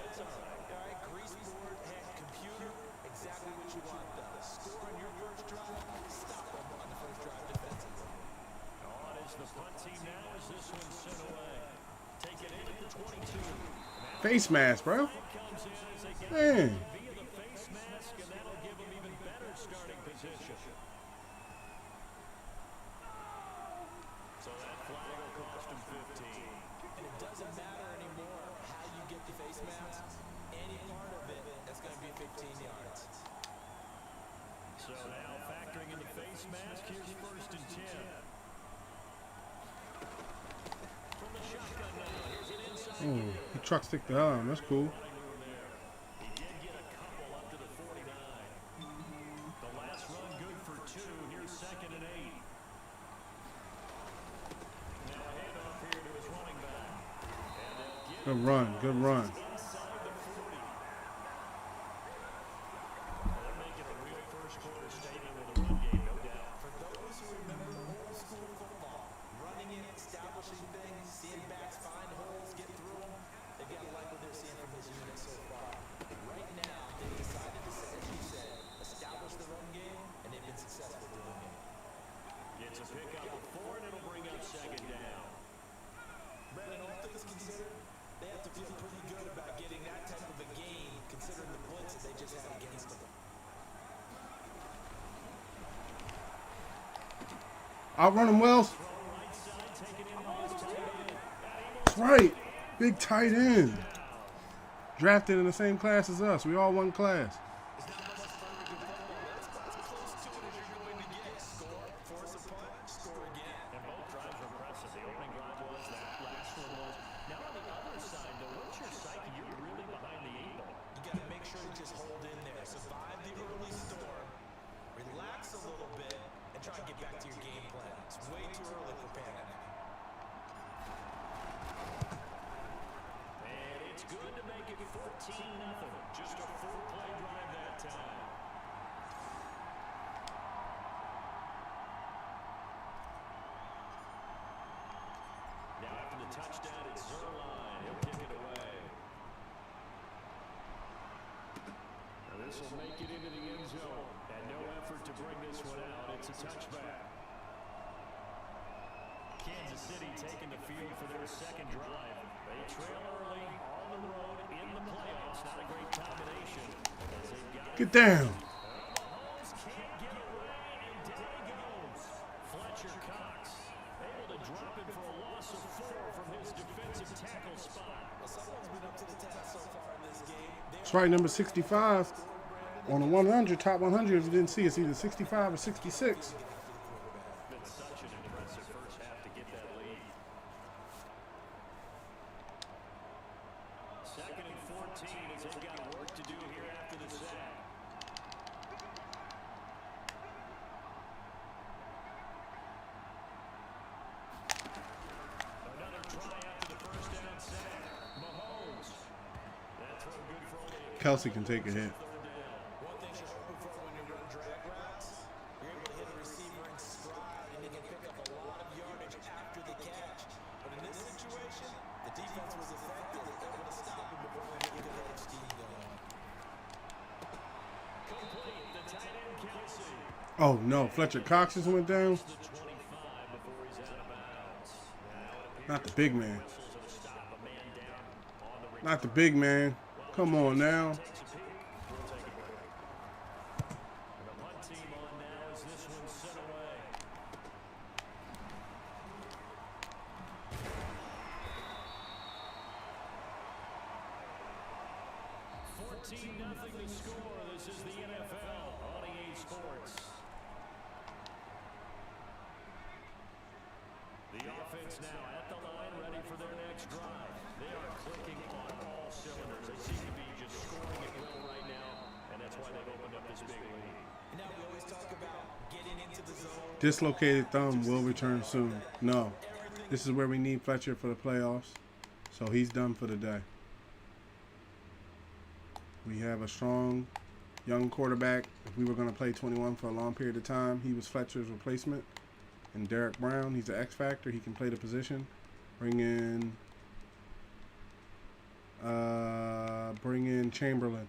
right, grease board and computer, exactly what you want though. Score on your first drive, stop them on the first drive defensively. On is the punt team now as this one's sent away. Take it in at the 22. Face mask, bro. Comes in as they get Man. via the face mask, and that'll give them even better starting position. So that flag will cost them 15. And it doesn't matter anymore how you get the face mask. Any part of it, that's going to be 15 yards. So now factoring in the face mask, here's 1st and 10. From the shotgun now, here's an inside Ooh, he truck stick the arm. That's cool. He did get a couple up to the 49. The last run good for 2. Here's 2nd and 8. Now a handoff here to his running back. And they'll get Good run. Good run. inside the 40. They're making a real first quarter statement with a run game, no doubt. For those who remember old school football, running it, establishing things, seeing backs find holes, get through them, they've got to like what they're seeing from this unit so far. Right now, they've decided to, as you said, establish the run game, and they've been successful doing it. Gets a pickup of 4, and it'll bring up 2nd down. Brandon, all things considered, they have to feel pretty good about getting that type of a gain, considering the blitz that they just had against them. Outrun him, Wells. Right side, taken in by his tight end. That's right. Big tight end. Drafted in the same class as us. We all one class. It's not much further to football. That's as close to it as you're going to get. Score, force a punt, score again. And both drives were impressive. The opening drive was, that last one was. Now on the other side, though, what's your psyche? You're really behind the 8 ball. You got to make sure to just hold in there. Survive the early storm. Relax a little bit and try and get back to your game plan. It's way too early for panic. And it's good to make it 14-0. Just a 4-play drive that time. Now after the touchdown, it's Zuerlein. He'll kick it away. Now this will make it into the end zone. And no effort to bring this one out. It's a touchback. Kansas City taking the field for their 2nd drive. They trail early on the road in the playoffs. Not a great combination. As they've got Get down. Mahomes can't get away, and down he goes. Fletcher Cox able to drop it for a loss of 4 from his defensive tackle spot. Well, someone's been up to the task so far in this game. That's right, number 65. On the 100, top 100, if you didn't see, it's either 65 or 66. Been such an impressive first half to get that lead. Second and 14 as they've got work to do here after the sack. Another try after the first down sack. Mahomes. That throw good for only a Kelsey can take a hit. One thing you're hoping for when you run drag routes, you're able to hit a receiver in stride and they can pick up a lot of yardage after the catch. But in this situation, the defense was effective, able to stop him before they get a good scheme going. complete. The tight end Kelsey. Oh no, Fletcher Cox just went down. The 25 before he's out of bounds. Not the big man. Whistles of a stop. A man down on the return. Not the big man. Come on now. Takes a peek. We'll take a break. And the punt team on now as this one's set away. 14-0 to score. This is the NFL on EA Sports. The offense now at the line, ready for their next drive. They are clicking on all cylinders. They seem to be just scoring at will right now, and that's why they've opened up this big lead. Now we always talk about getting into the zone. Dislocated thumb will return soon. No. This is where we need Fletcher for the playoffs. So he's done for the day. We have a strong young quarterback. If we were going to play 21 for a long period of time, he was Fletcher's replacement. And Derek Brown, he's an X factor. He can play the position. Bring in Chamberlain.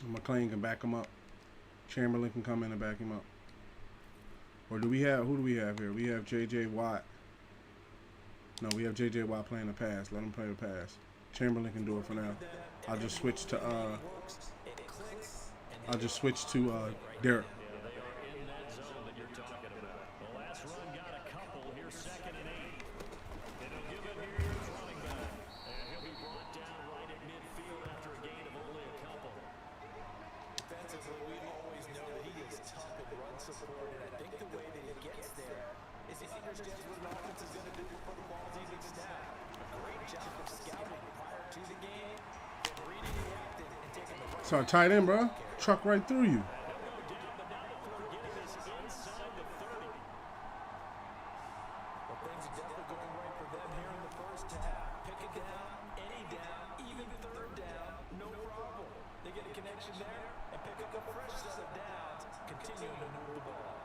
And McClain can back him up. Chamberlain can come in and back him up. Or who do we have here? We have J.J. Watt. No, we have J.J. Watt playing the pass. Let him play the pass. Chamberlain can do it for now. I'll just switch to Derek. In that zone that you're talking about. The last run got a couple. Here's 2nd and 8. And he'll give it here to his running back. And he'll be brought down right at midfield after a gain of only a couple. Defensively, we always know that he is tough in run support, and I think the way that he gets there is he understands what an offense is going to do before the ball's even snapped. A great job of scouting prior to the game, then reading, reacting, and taking the right. So tight end, bro. Truck right through you. Well, things are definitely going right for them here in the first half. Pick it down, any down, even 3rd down, no problem. They get a connection there and pick up a fresh set of downs, continuing to move the ball.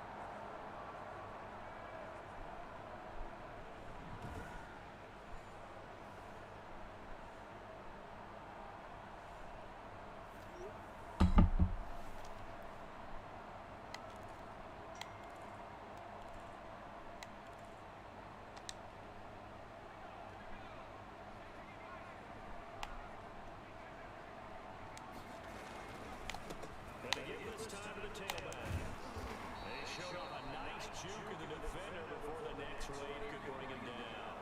And they give this time to the tailback. They showed off a nice juke of the defender before the next wave could bring him down.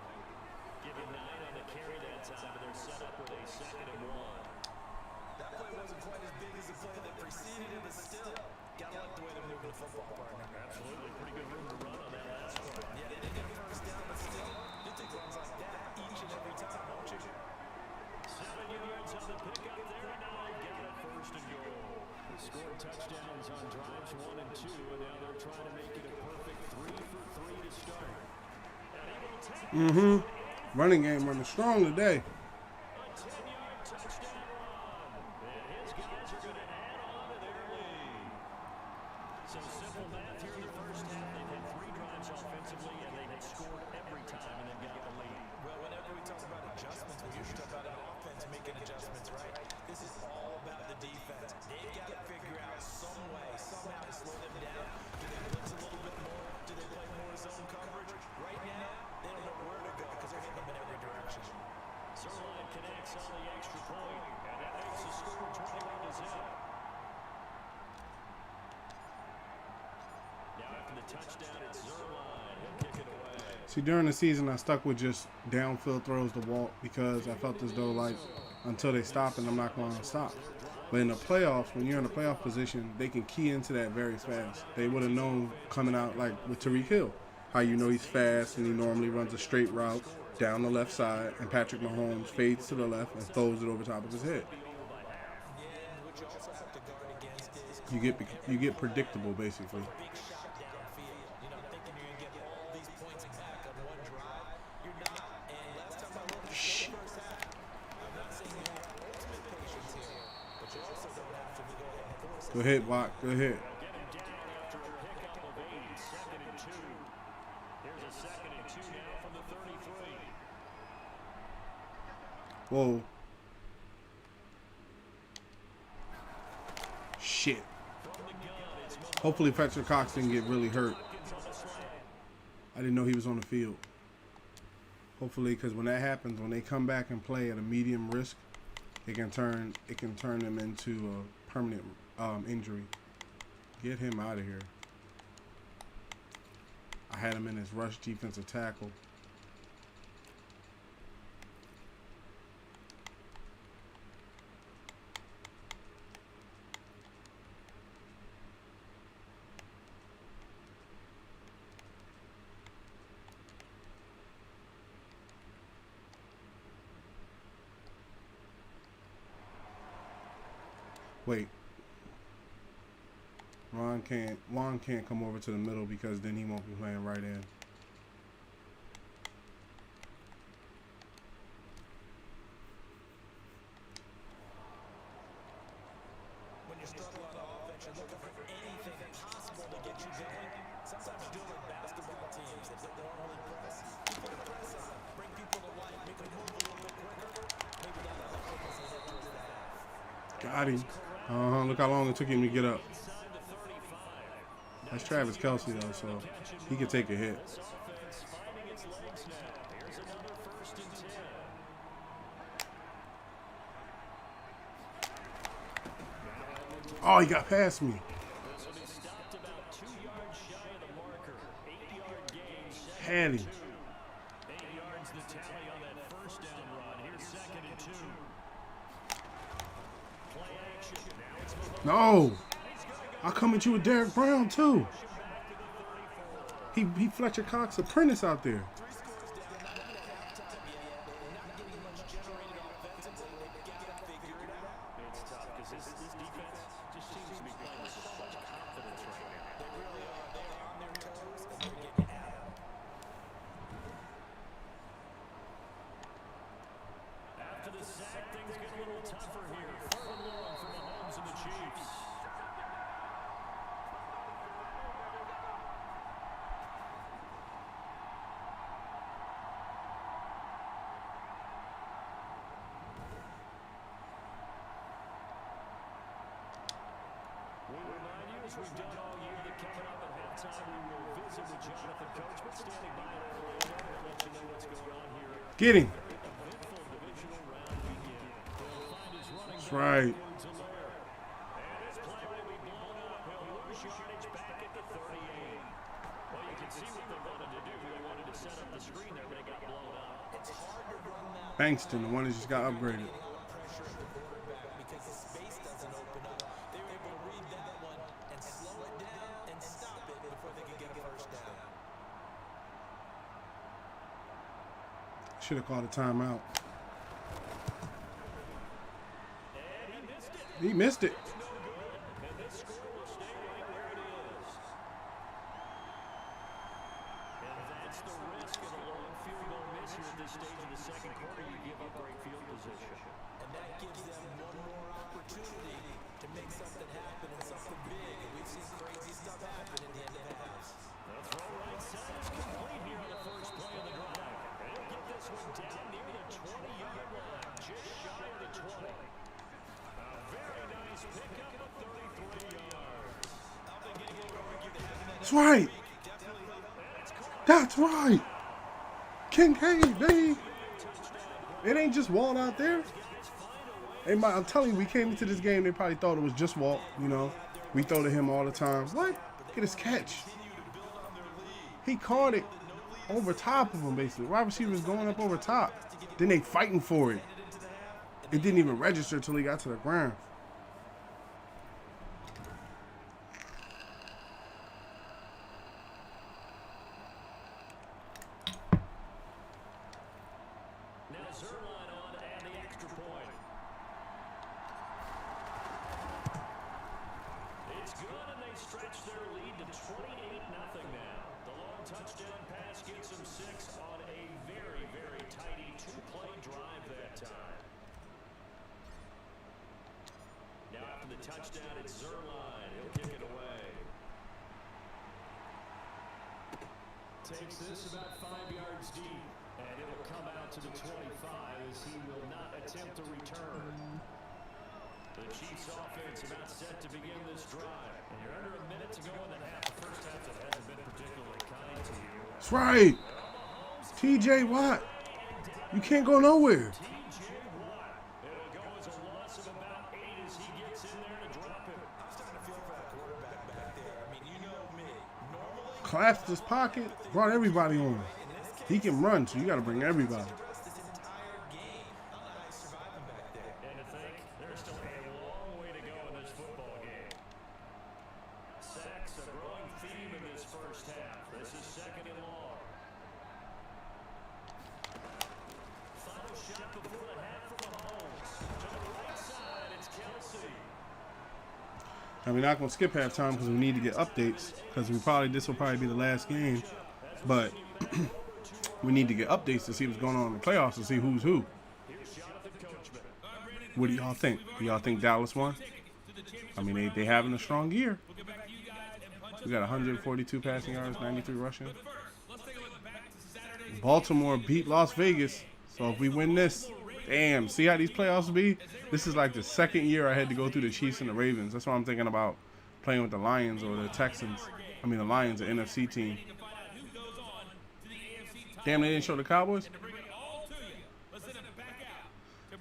Give him 9 on the carry that time, and they're set up with a 2nd and 1. That play wasn't quite as big as the play that preceded it, but still, gotta like the way they're moving the football, partner. Absolutely, pretty good room to run on that last one. Yeah, they didn't get a first down, but still, you take runs like that each and every time, don't you? 7 yards on the pickup there, and now they've got it 1st and goal. They scored touchdowns on drives 1 and 2, and now they're trying to make it a perfect 3 for 3 to start. And he will take Running game running strong today. a 10-yard touchdown run. And his guys are going to add on to their lead. Some simple math here in the first half. They've had 3 drives offensively, and they have scored every time, and they've got the lead. Well, whenever we talk about adjustments, we usually talk about an offense making adjustments, right? This is all about the defense. They've got to figure out some way, somehow to slow them down. Do they blitz a little bit more? Do they play more zone coverage? Right now, they don't know where to go because they're hitting them in every direction. Zerline connects on the extra point, and that makes the score 21-0. Now after the touchdown, it's Zerline. He'll kick it away. See, during the season, I stuck with just downfield throws to Walt because I felt as though, like, until they stop, and I'm not going to stop. But in the playoffs, when you're in a playoff position, they can key into that very fast. They would have known coming out like with Tyreek Hill, how you know he's fast and he normally runs a straight route down the left side, and Patrick Mahomes fades to the left and throws it over top of his head. You get predictable basically. Go ahead, Watt. Go ahead. Whoa. Shit. Hopefully Patrick Cox didn't get really hurt. I didn't know he was on the field. Hopefully, because when that happens, when they come back and play at a medium risk, it can turn them into a permanent injury. Get him out of here. I had him in his rush defensive tackle. Wait. Juan can't come over to the middle because then he won't be playing right in. When you struggle on offense, you're looking for anything possible to get you going. Sometimes you do it with basketball teams that don't normally press. You put a press on, bring people to life, make them move a little bit quicker. Maybe not the quickness they hit towards the half. Got him. Look how long it took him to get up. That's Travis Kelce though, so he can take a hit. Oh, he got past me. Had him. No. I'll come at you with Derek Brown, too. He Fletcher Cox apprentice out there. After the sack, things get a little tougher here. 3rd and long for Mahomes and the Chiefs. We remind you, as we've done all year, that coming up at halftime, we will visit with Jonathan Coachman standing by in Orlando to let you know what's going on here. Get him. That's right. Bankston, the one that just got upgraded. Because the space doesn't open up. They were able to read that one and slow it down and stop it before they could get a first down. Should have called a timeout. He missed it. That's right. That's right. Kincaid, baby. It ain't just Walt out there. I'm telling you, we came into this game, they probably thought it was just Walt, you know. We throw to him all the time. What? Look at his catch. He caught it over top of him, basically. Wide receiver was going up over top. Then they fighting for it. It didn't even register until he got to the ground. Zerline on and the extra point. It's good, and they stretch their lead to 28-0 now. The long touchdown pass gets them 6 on a very, very tidy two-play drive that time. Now after the touchdown, it's Zerline. He'll kick it away. Takes this about 5 yards deep, and it'll come out to the 25 as he will not attempt a return. The Chiefs offense about set to begin this drive. And you're under a minute to go in the half. The first half that hasn't been particularly kind to you. That's right. TJ Watt. You can't go nowhere. TJ Watt. It'll go as a loss of about 8 as he gets in there to drop it. I'm starting to feel for that quarterback back there. I mean, you know me. Normally, Collapsed his pocket. Brought everybody on. He can run, so you got to bring everybody. this entire game. I don't know how he's surviving back there. And to think, there's still a long way to go in this football game. Sacks, a growing theme in this first half. This is 2nd and long. Final shot before the half from Mahomes. To the right side, it's Kelsey. And we're not going to skip halftime because we need to get updates. Because this will probably be the last game. But we need to get updates to see what's going on in the playoffs to see who's who. What do y'all think? Do y'all think Dallas won? I mean, they having a strong year. We got 142 passing yards, 93 rushing. Baltimore beat Las Vegas. So if we win this, damn, see how these playoffs be? This is like the second year I had to go through the Chiefs and the Ravens. That's why I'm thinking about playing with the Lions or the Texans. I mean, the Lions, the NFC team. Damn, they didn't show the Cowboys?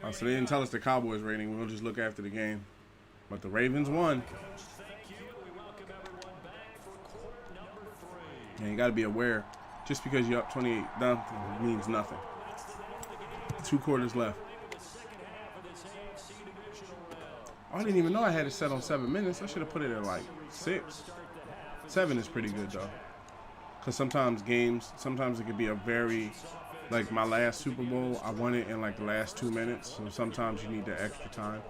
Oh, so they didn't tell us the Cowboys rating. We'll just look after the game. But the Ravens won. And you got to be aware, just because you're up 28 nothing means nothing. 2 quarters left. Oh, I didn't even know I had it set on 7 minutes. I should have put it at like 6. 7 is pretty good though. Because sometimes it could be a very, like my last Super Bowl, I won it in like the last 2 minutes. So sometimes you need the extra time.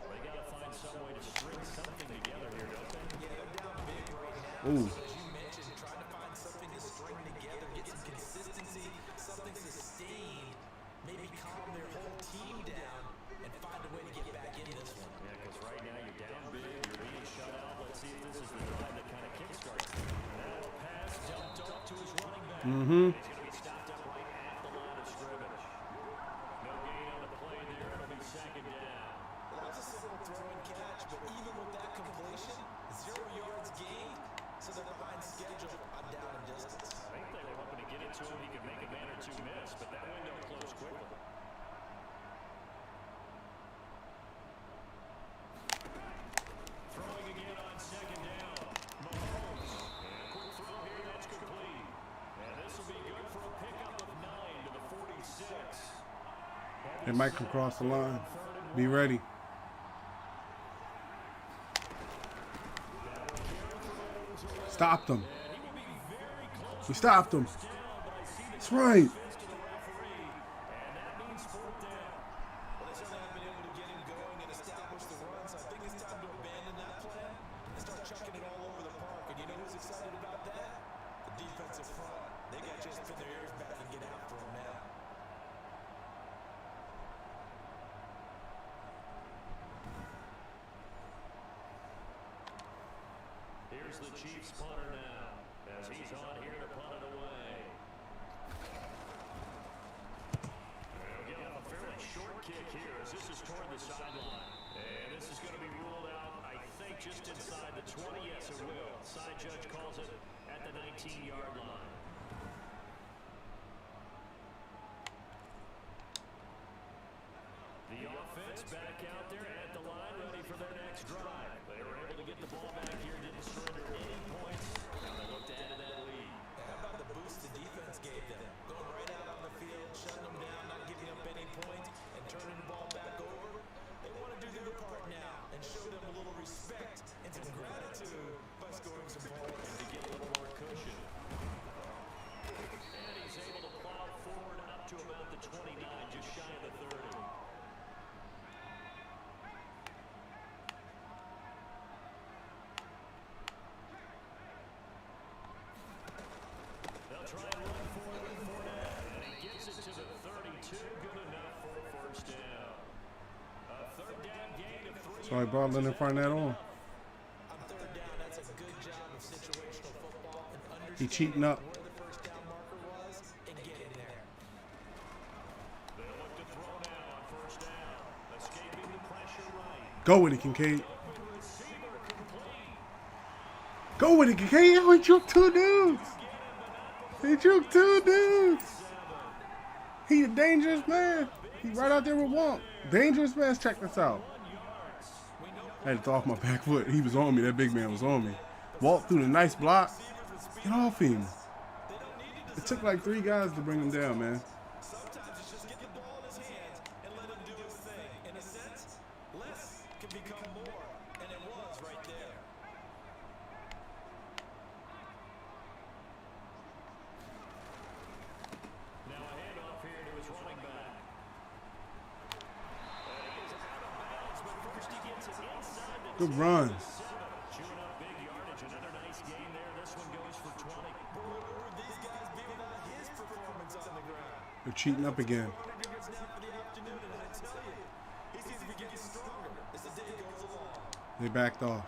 Ooh. Mm-hmm. He's going to be stopped up right at the line of scrimmage. No gain on the play there. It'll be 2nd down. Well, that was a simple throw and catch, but even with that completion, 0 yards gained, so they're behind schedule on down and distance. I think they were hoping to get it to him. He could make a man or 2 miss, but that window closed quickly. Throwing again on 2nd down. Mahomes. And a quick throw here that's complete. And this will be good for a pickup of 9 to the 46. It might come across the line. Be ready. Stopped them. We stopped them. That's right. Here's the Chiefs punter now, as he's on here to punt it away. They'll get a fairly short kick here as this is toward the sideline. And this is going to be ruled out, I think, just inside the 20. Yes, it will. Side judge calls it at the 19-yard line. The offense back out there at the line, ready for their next drive. They were able to get the ball back here, didn't surrender any points. Now they look to add to that lead. How about the boost the defense gave them? Going right out on the field, shutting them down, not giving up any points, and turning the ball back over. They want to do their part now and show them a little respect and some gratitude by scoring some points. To get a little more cushion. And he's able to plow forward up to about the the 29, just shy of the 30. They'll try and run for it with Fournette, and he gets it to the 32. Good enough for a first down. A third down gain of 3 So I brought Leonard Fournette on. On third down, that's a good job of situational football and He cheating up. where the first down marker was and getting there. They look to throw now on first down. Escaping the pressure right. Go with it, Kincaid. Open receiver complete. Go with it, Kincaid. Oh, he juked 2 dudes. He juked 2 dudes. He a dangerous man. He right out there with Womp. Dangerous man. Check this out. I had to throw off my back foot. He was on me. That big man was on me. Walked through the nice block. Get off him. It took like 3 guys to bring him down, man. Sometimes it's just get the ball in his hands and let him do his thing. In a sense, less can become more, and it was right there. Now a handoff here to his running back. And he is out of bounds, but first he gets it inside the Good runs. 7. Chewing up big yardage. Another nice gain there. This one goes for 20. Where would these guys be without his performance on the ground? They're cheating up again. It's now for the afternoon, and I tell you, he seems to be getting stronger as the day goes along. They backed off.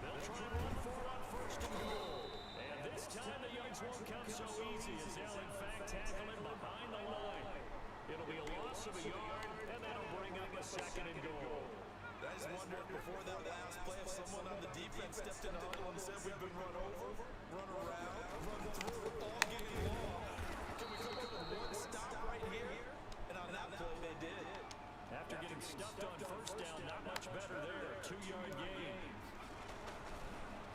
They'll try and run for it on first and goal. And this time the yards won't come so easy as they'll in fact tackle him behind the line. It'll be a loss of a yard, and that'll bring up a second and goal. I just wonder if before that last play, if someone on the defense stepped in the huddle and said we've been run over, run around, run through, all game long. Can we come up with one stop right here? And on that play, they did. After getting stuffed on first down, not much better there. 2-yard gain.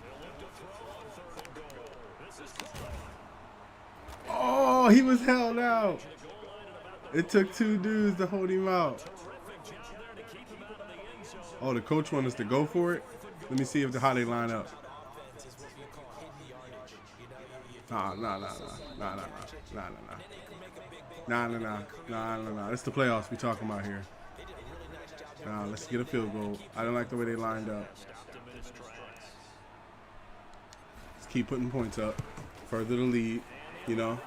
They'll look to throw on third and goal. This is caught. Oh, he was held out. It took 2 dudes to hold him out. Terrific job there to keep him out of the end zone. Oh, the coach wants us to go for it? Let me see how they line up. Offense is what you call hidden yardage. You know, Nah. It's the playoffs we talking about here. they did a really nice job. Nah, let's get a field goal. I don't like the way they lined up. Stopped him in his tracks. Let's keep putting points up. Further the lead, you know.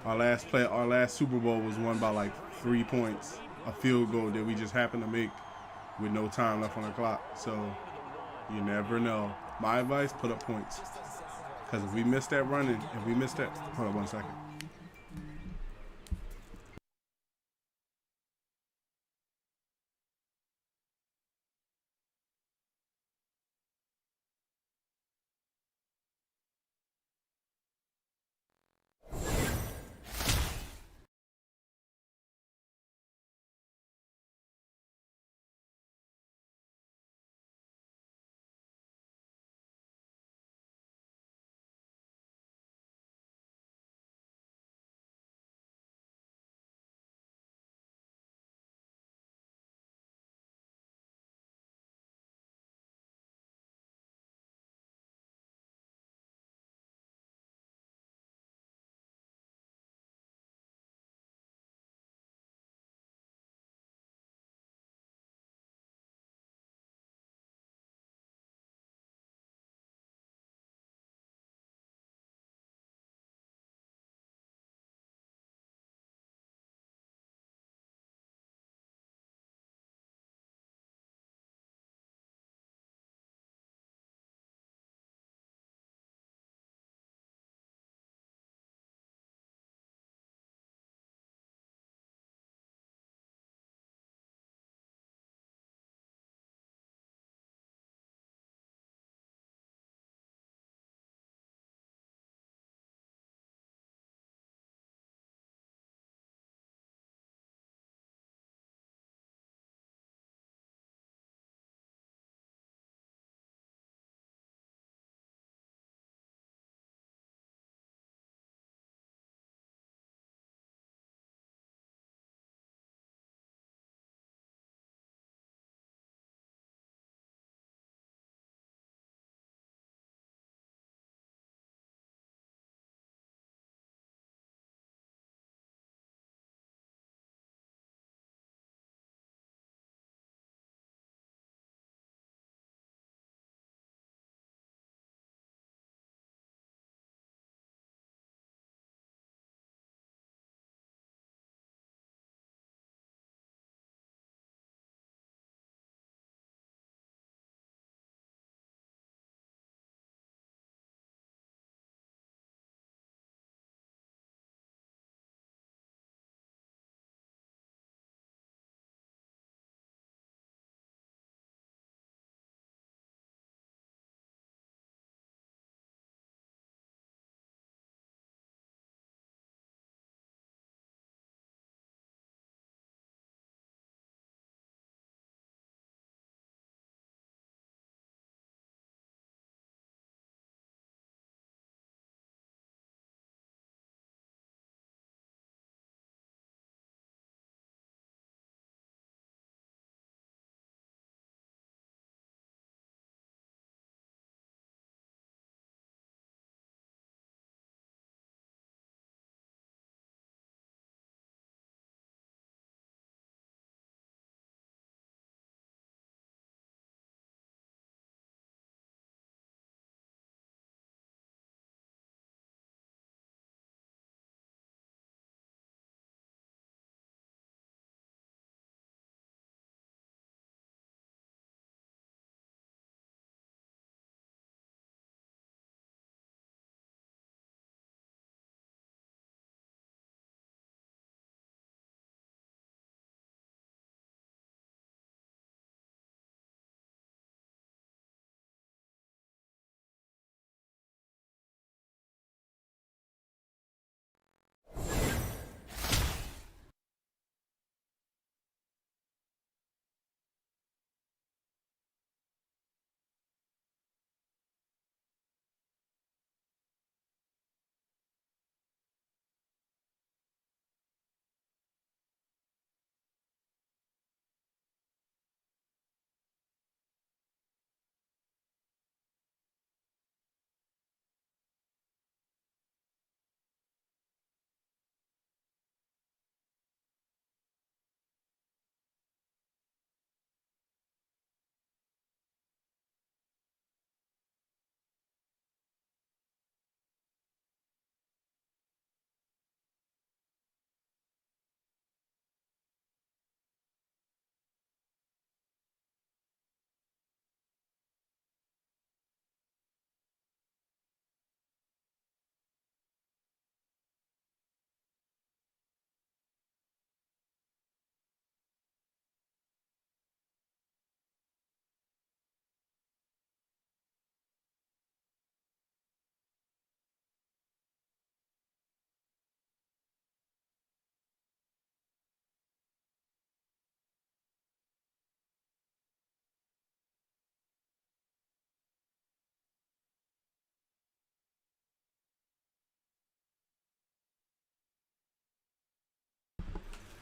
Our last Super Bowl was won by like 3 points. A field goal that we just happened to make with no time left on the clock. So you never know. My advice, put up points. Because if we miss that running, hold on 1 second.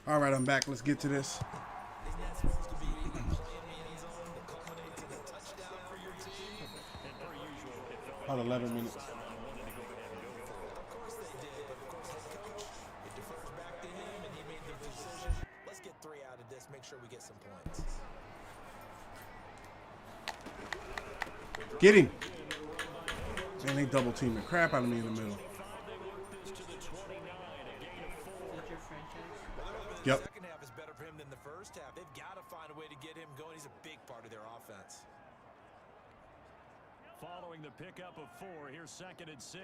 All right, I'm back. Let's get to this. Isn't that supposed to be playing the end zone that culminates in a touchdown for your team? And per usual, it felt like About 11 minutes. sideline wanted to go ahead and go for it. Of course they did, but of course head coach, it defers back to him, and he made the decision. Let's get 3 out of this. Make sure we get some points. Get him. Man, they double team the crap out of me in the middle. They worked this to the 29, a gain of 4. Is that your franchise? Yep. The second half is better for him than the first half. They've got to find a way to get him going. He's a big part of their offense. Following the pickup of 4, here's 2nd and 6.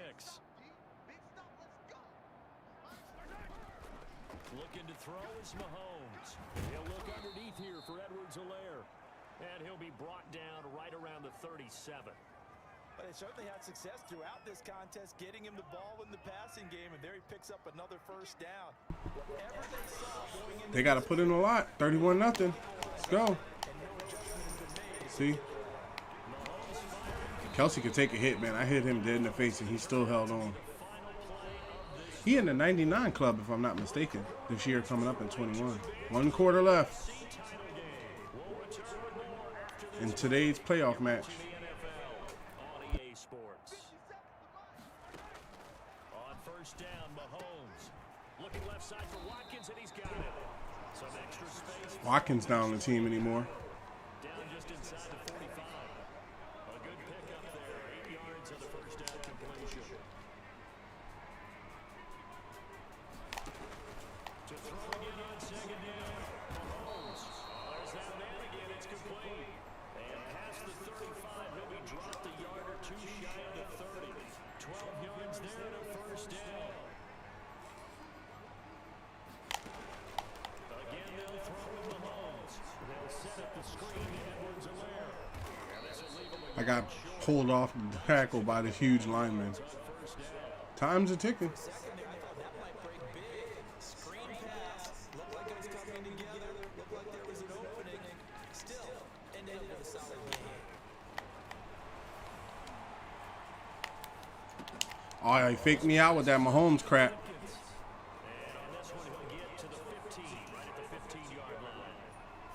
Looking to throw is Mahomes. He'll look underneath here for Edwards-Helaire. And he'll be brought down right around the 37. But they certainly had success throughout this contest, getting him the ball in the passing game, and there he picks up another first down. Whatever they saw going into They got to put in a lot. 31-0. Let's go. See? Kelsey could take a hit, man. I hit him dead in the face, and he still held on. He in the 99 club, if I'm not mistaken, this year coming up in 21. 1 quarter left in today's playoff match. On EA Sports. On first down, Mahomes. Looking left side for Watkins, and he's got it. Some extra space. Watkins not on the team anymore. Down just inside the 45. A good pickup there. 8 yards on the first down completion. To throw again on 2nd down. Mahomes. There's that man again. It's complete. And past the 35, he'll be dropped a yard or 2 shy of the 30. 12 yards there and a first down. Again, they'll throw with Mahomes. They'll set up the screen to Edwards-Helaire. And this will leave him with I got pulled off the tackle by this huge lineman. first down. Time's a ticking. second there, I thought that might break big. Screen pass. Looked like it was coming together. Looked like there was an opening. Still, ended up with a solid game. Oh, he faked me out with that Mahomes crap. And on this one, he'll get to the 15, right at the 15-yard line.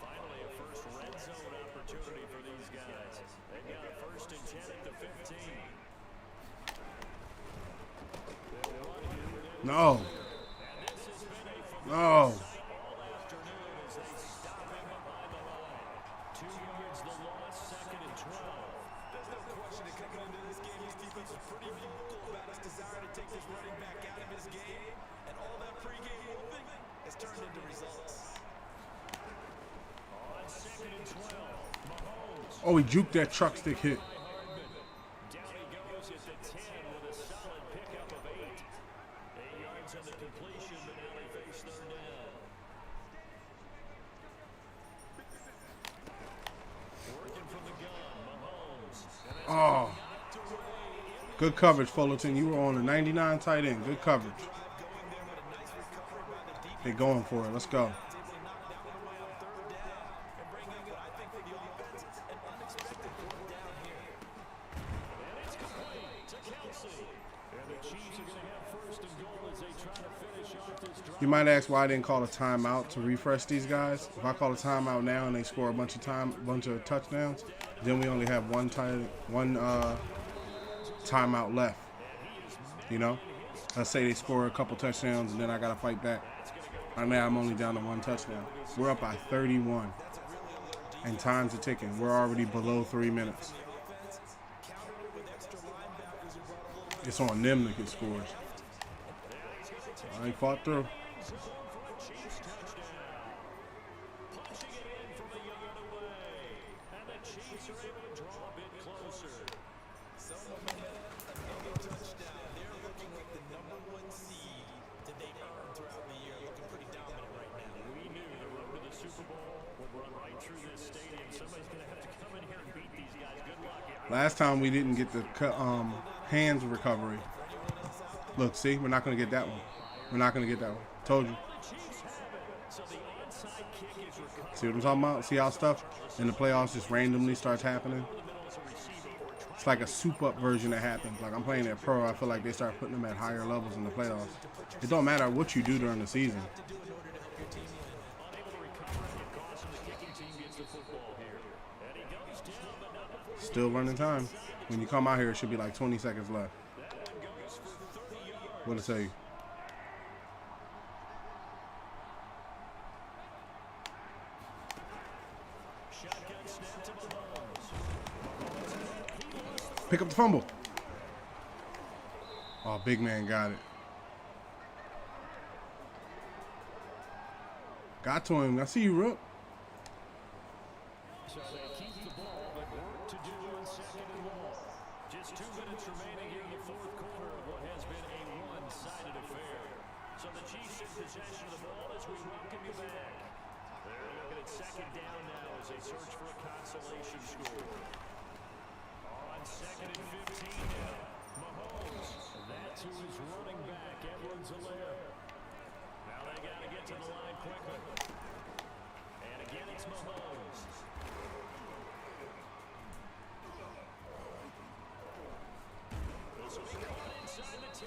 Finally, a first red zone opportunity for these guys. They've got a 1st and 10 at the 15. They'll run here with it. No. And this has been a No. all afternoon as they stop him behind the line. 2 yards the loss, 2nd and 12. There's no question that coming into this game, his defense was pretty vocal about his desire to take this running back out of his game. And all that pregame whooping has turned into results. On 2nd and 12, Mahomes. Oh, he juked that truck stick hit. Down he goes at the 10 with a solid pickup of 8. 8 yards on the completion, but now they face 3rd down. Working from the gun, Mahomes. And that's Oh. Good coverage, Fullerton. You were on a 99 tight end. Good coverage. They going for it. Let's go. and it's complete to Kelsey. And the Chiefs are going to have 1st and goal as they try to finish off this drive. You might ask why I didn't call a timeout to refresh these guys. If I call a timeout now and they score a bunch of touchdowns, then we only have one timeout left. You know, let's say they score a couple touchdowns and then I gotta fight back. Right now I'm only down to 1 touchdown. We're up by 31, and time's a ticking. We're already below 3 minutes. It's on them to get scores. I fought through. Chiefs touchdown. Punching it in from a yard away. And the Chiefs are able to draw a bit closer. Another touchdown. They're looking like the #1 seed that they've earned throughout the year. Looking pretty dominant right now. We knew the road to the Super Bowl would run right through this stadium. Somebody's going to have to come in here and beat these guys. Good luck. Last time we didn't get the hands recovery. Look, see, we're not gonna get that one. We're not gonna get that one. Told you. The Chiefs have it. So the onside kick is recovered. See what I'm talking about? See how stuff in the playoffs just randomly starts happening? It's like a soup-up version that happens. Like I'm playing at pro, I feel like they start putting them at higher levels in the playoffs. It don't matter what you do during the season. To do in order to help your team win. Still running time. When you come out here, it should be like 20 seconds left. What'd it tell you? Pick up the fumble. Oh, big man got it. Got to him. I see you, Rook. So they keep the ball, but work to do on second and long. Just 2 minutes remaining here in the fourth quarter of what has been a one-sided affair. So the Chiefs in possession of the ball as we welcome you back. They're looking at second down now as they search for a consolation score. On second and 15 now, Mahomes. That's who is running back, Edwards-Helaire. Now they got to get to the line quickly. And again, it's Mahomes.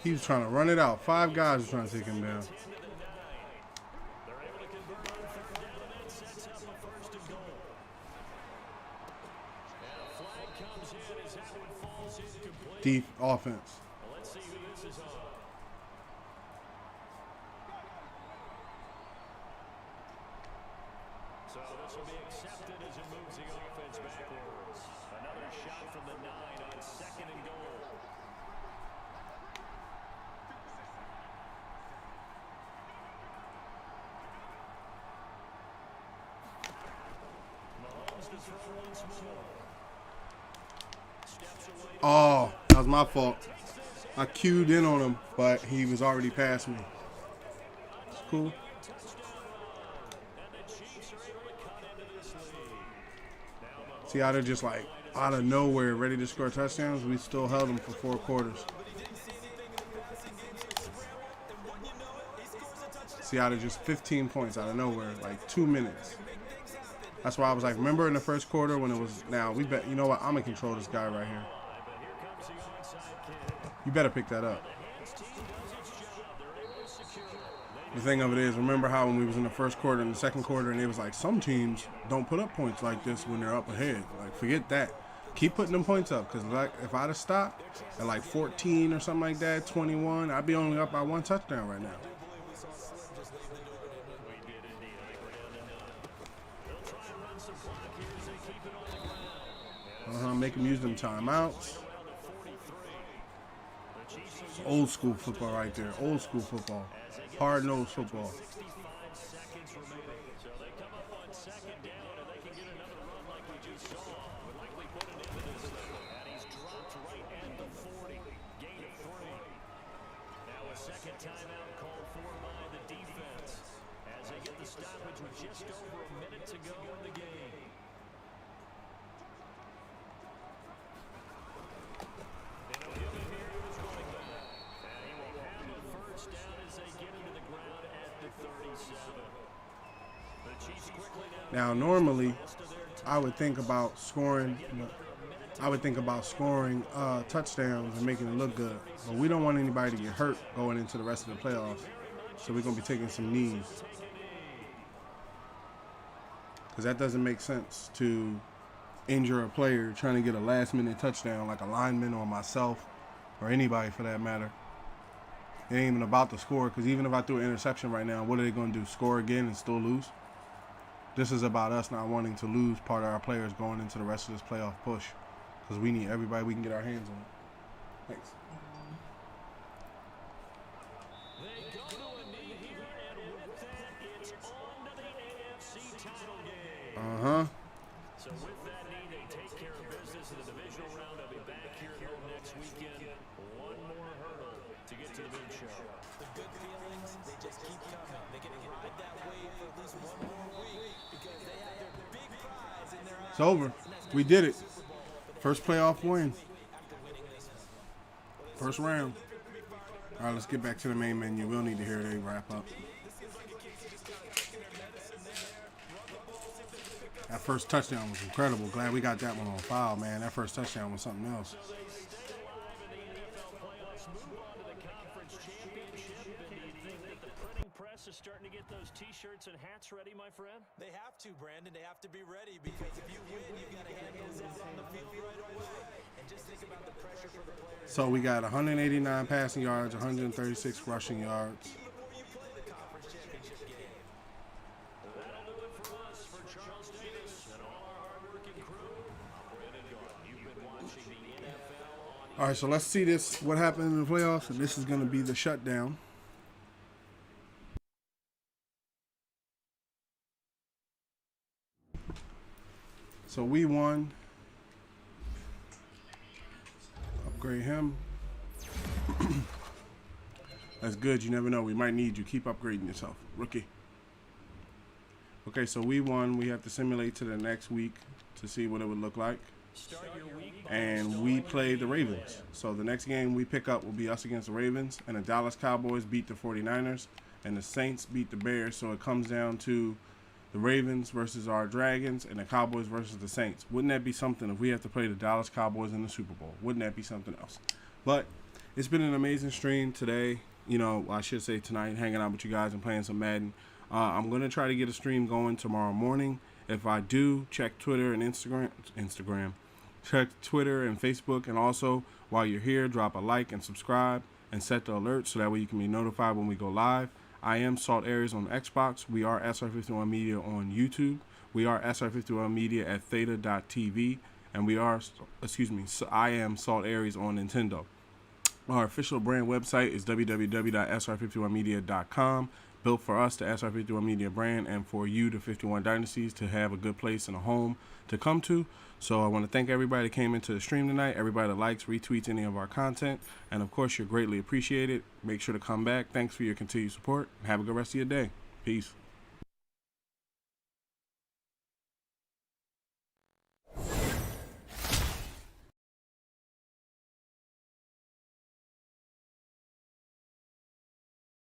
He was trying to run it out. 5 guys were trying to take him down. They're able to convert on third down, and that sets up a first and goal. And a flag comes in as that one falls incomplete. Deep offense. Well, let's see who this is on. So this will be accepted as it moves the offense backwards. Another shot from the 9 on second and goal. Oh, that was my fault. I cued in on him, but he was already past me. It's cool. See how they're just like out of nowhere ready to score touchdowns? We still held them for 4 quarters. See how they're just 15 points out of nowhere, like 2 minutes. That's why I was like, remember in the first quarter when it was, now we bet, you know what, I'm going to control this guy right here. You better pick that up. The thing of it is, remember how when we was in the first quarter and the second quarter and it was like, some teams don't put up points like this when they're up ahead. Like, forget that. Keep putting them points up, because like, if I'd have stopped at like 14 or something like that, 21, I'd be only up by 1 touchdown right now. Make them use them timeouts. It's old school football right there. Old school football. Hard-nosed football. Second timeout called for by the defense as they get the stoppage with just over a minute to go in the game. And he'll give it here to his running back. And he will have a first down as they get into the ground at the 37. The Chiefs quickly now normally, I would think about scoring. I would think about scoring touchdowns and making it look good. But we don't want anybody to get hurt going into the rest of the playoffs. So we're going to be taking some knees. Because that doesn't make sense to injure a player trying to get a last-minute touchdown like a lineman or myself or anybody for that matter. It ain't even about the score, because even if I threw an interception right now, what are they going to do, score again and still lose? This is about us not wanting to lose part of our players going into the rest of this playoff push. Because we need everybody we can get our hands on. Thanks. They go to a knee here, and with that, it's on to the AFC title game. So with that knee, they take care of business in the divisional round. They'll be back here at home next weekend. One more hurdle to get to the big show. The good feelings, they just keep coming. They're going to ride that wave for at least one more week because they have their big prize in their eyes. It's over. We did it. First playoff win. First round. All right, let's get back to the main menu. We'll need to hear they wrap up. That first touchdown was incredible. Glad we got that one on file, man. That first touchdown was something else. class is starting to get those T-shirts and hats ready, my friend? They have to, Brandon. They have to be ready because if you win, you got to hand those out on the field right away. And just think about the pressure for the players. So we got 189 passing yards, 136 rushing yards. Before you play the conference championship game. That'll do it for us. For Charles Davis and all our hardworking crew, I'm Brandon Gault. You've been watching the NFL on All right, so let's see this. What happened in the playoffs? And this is going to be the shutdown. So we won. Upgrade him. That's good. You never know. We might need you. Keep upgrading yourself, rookie. Okay, so we won. We have to simulate to the next week to see what it would look like. Start your week by And we play the Ravens. So the next game we pick up will be us against the Ravens. And the Dallas Cowboys beat the 49ers. And the Saints beat the Bears. So it comes down to the Ravens versus our Dragons and the Cowboys versus the Saints. Wouldn't that be something if we have to play the Dallas Cowboys in the Super Bowl? Wouldn't that be something else? But it's been an amazing stream today. You know, I should say tonight, hanging out with you guys and playing some Madden. I'm going to try to get a stream going tomorrow morning. If I do, check Twitter and Instagram. Check Twitter and Facebook. And also, while you're here, drop a like and subscribe and set the alert so that way you can be notified when we go live. I am Salt Aries on Xbox. We are SR51 Media on YouTube. We are SR51 Media at theta.tv. And we are, I am Salt Aries on Nintendo. Our official brand website is www.sr51media.com. Built for us, the SR51 Media brand, and for you, the 51 Dynasties, to have a good place and a home to come to. So I want to thank everybody that came into the stream tonight, everybody that likes, retweets any of our content, and of course, you're greatly appreciated. Make sure to come back. Thanks for your continued support. Have a good rest of your day. Peace.